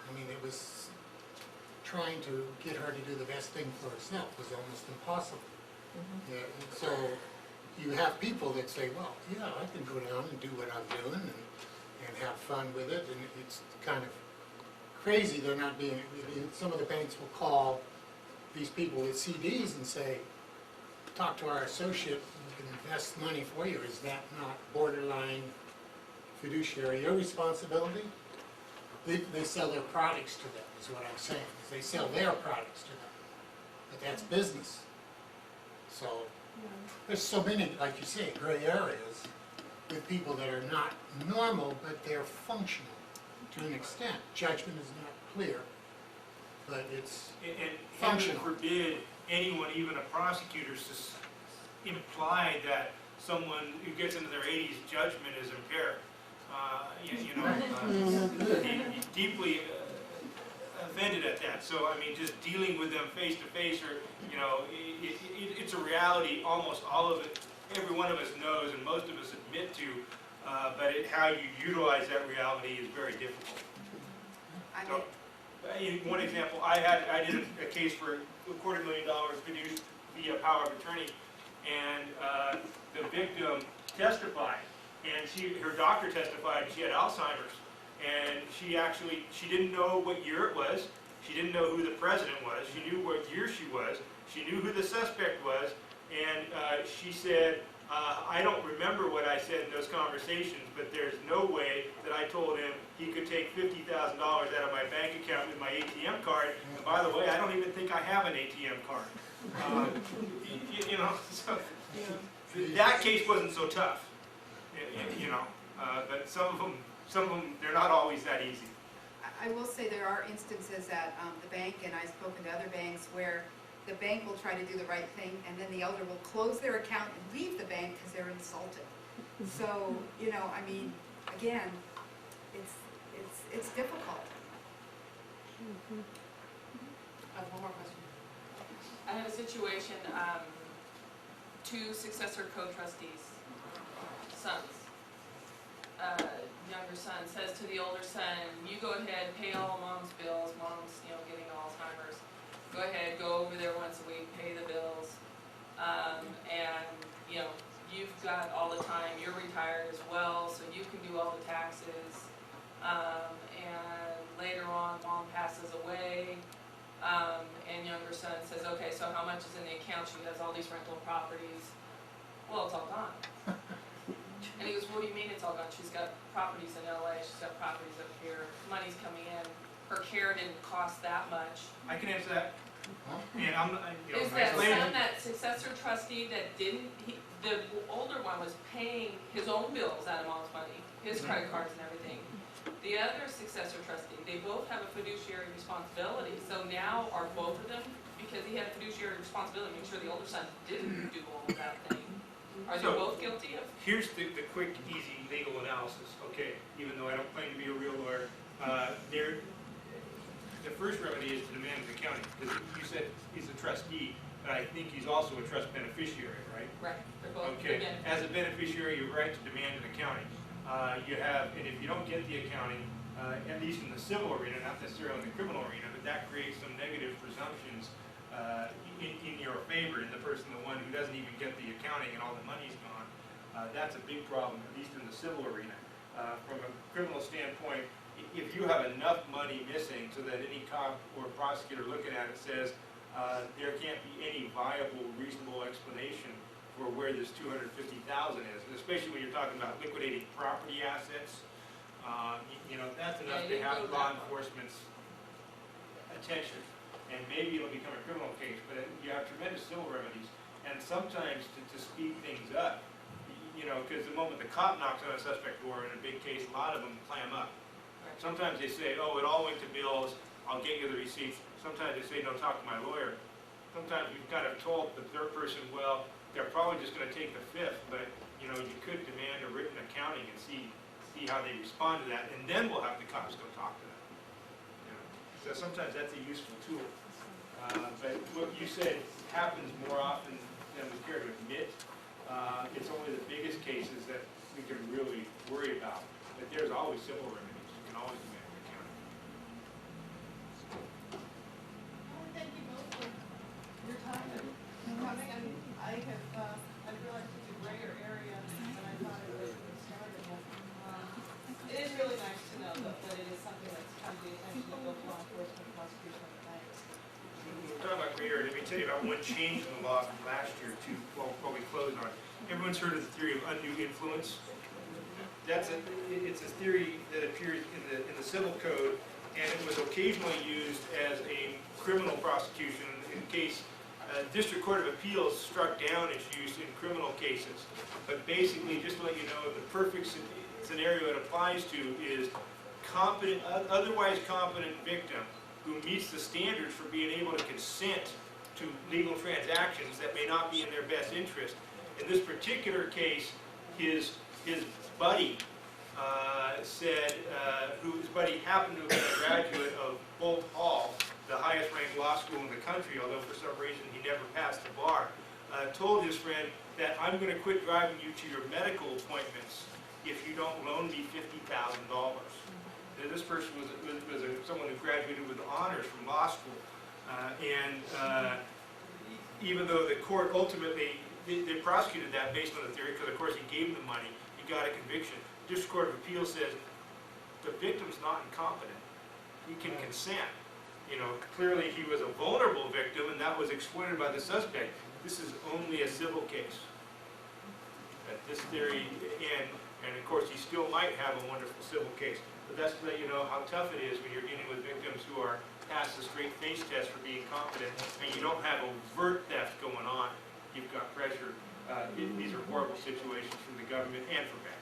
I mean, it was trying to get her to do the best thing for herself was almost impossible. Yeah, and so you have people that say, well, yeah, I can go down and do what I'm doing and have fun with it, and it's kind of crazy they're not being, some of the banks will call these people with CDs and say, talk to our associate, we can invest money for you. Is that not borderline fiduciary irresponsibility? They sell their products to them, is what I'm saying, is they sell their products to them. But that's business. So, there's so many, like you say, gray areas with people that are not normal, but they're functional to an extent. Judgment is not clear, but it's And heaven functional. forbid anyone, even a prosecutor, imply that someone who gets into their 80s judgment is impaired. Deeply offended at that. So, I mean, just dealing with them face to face, or, it's a reality almost all of it, every one of us knows and most of us admit to, but how you utilize that reality is very difficult. I So, mean, one example, I did a case for $250,000 produced via power of attorney, and the victim testified, and her doctor testified she had Alzheimer's, and she didn't know what year it was, she didn't know who the president was, she knew what year she was, she knew who the suspect was, and she said, I don't remember what I said in those conversations, but there's no way that I told him he could take $50,000 out of my bank account with my ATM card. And by the way, I don't even think I have an ATM card. So that case wasn't so tough, but some of them, they're not always that easy. I will say there are instances at the bank, and I've spoken to other banks, where the bank will try to do the right thing, and then the elder will close their account and leave the bank because they're insulted. So, I mean, again, it's difficult. I have one more question. I had a situation, two successor co-trustees, sons. Younger son says to the older son, you go ahead, pay all mom's bills, mom's, getting Alzheimer's. Go ahead, go over there once a week, pay the bills. And, you've got all the time, you're retired as well, so you can do all the taxes. And later on, mom passes away, and younger son says, okay, so how much is in the account? She has all these rental properties. Well, it's all gone. And he goes, what do you mean it's all gone? She's got properties in LA, she's got properties up here, money's coming in. Her care didn't cost that much. I can answer that. And Is that son, that successor trustee that didn't, the older one was paying his own bills out of mom's money, his credit cards and everything. The other successor trustee, they both have a fiduciary responsibility, so now are both of them, because he had a fiduciary responsibility, make sure the older son didn't do all of that thing. Are they both guilty of? Here's the quick, easy legal analysis, okay? Even though I don't claim to be a real lawyer, the first remedy is to demand an accounting, because you said he's a trustee, but I think he's also a trust beneficiary, right? Right, they're both. Okay, as a beneficiary, you have right to demand an accounting. And if you don't get the accounting, at least in the civil arena, not necessarily in the criminal arena, but that creates some negative presumptions in your favor, in the person, the one who doesn't even get the accounting and all the money's gone. That's a big problem, at least in the civil arena. From a criminal standpoint, if you have enough money missing so that any cop or prosecutor looking at it says there can't be any viable, reasonable explanation for where this $250,000 is, and especially when you're talking about liquidating property assets, that's enough to have law enforcement's attention. And maybe it'll become a criminal case, but you have tremendous civil remedies. And sometimes to speed things up, because the moment the cop knocks on a suspect door in a big case, a lot of them clam up. Sometimes they say, oh, it all went to bills, I'll get you the receipts. Sometimes they say, no, talk to my lawyer. Sometimes we've kind of told the third person, well, they're probably just going to take the fifth, but you could demand a written accounting and see how they respond to that, and then we'll have the cops go talk to them. So sometimes that's a useful tool. But what you said happens more often than we care to admit. It's only the biggest cases that we can really worry about. But there's always civil remedies. You can always demand an accounting. Thank you both for your time and coming, and I realized it's a greater area than I thought it was when we started. It is really nice to know that it is something that's come to the attention of both law enforcement and prosecution of the banks. We're talking about gray area. Let me tell you about one change in the law from last year to what we closed on. Everyone's heard of the theory of undue influence. it's a theory that appears in the civil code, and it was occasionally used as a criminal prosecution in case District Court of Appeals struck down its use in criminal cases. But basically, just to let you know, the perfect scenario it applies to is competent, otherwise competent victim who meets the standards for being able to consent to legal transactions that may not be in their best interest. In this particular case, his buddy said, whose buddy happened to have been a graduate of Bolt Hall, the highest ranked law school in the country, although for some reason he never passed the bar, told his friend that I'm going to quit driving you to your medical appointments if you don't loan me $50,000. This person was someone who graduated with honors from law school, even though the court ultimately they prosecuted that based on the theory, because of course he gave him the money, he got a conviction. District Court of Appeals says the victim's not incompetent. He can consent. You know, clearly he was a vulnerable victim, and that was exploited by the suspect. This is only a civil case. That this theory, and of course he still might have a wonderful civil case. But that's to let you know how tough it is when you're dealing with victims who are past the straight face test for being competent, and you don't have overt theft going on. You've got pressure. These are horrible situations from the government and for banks.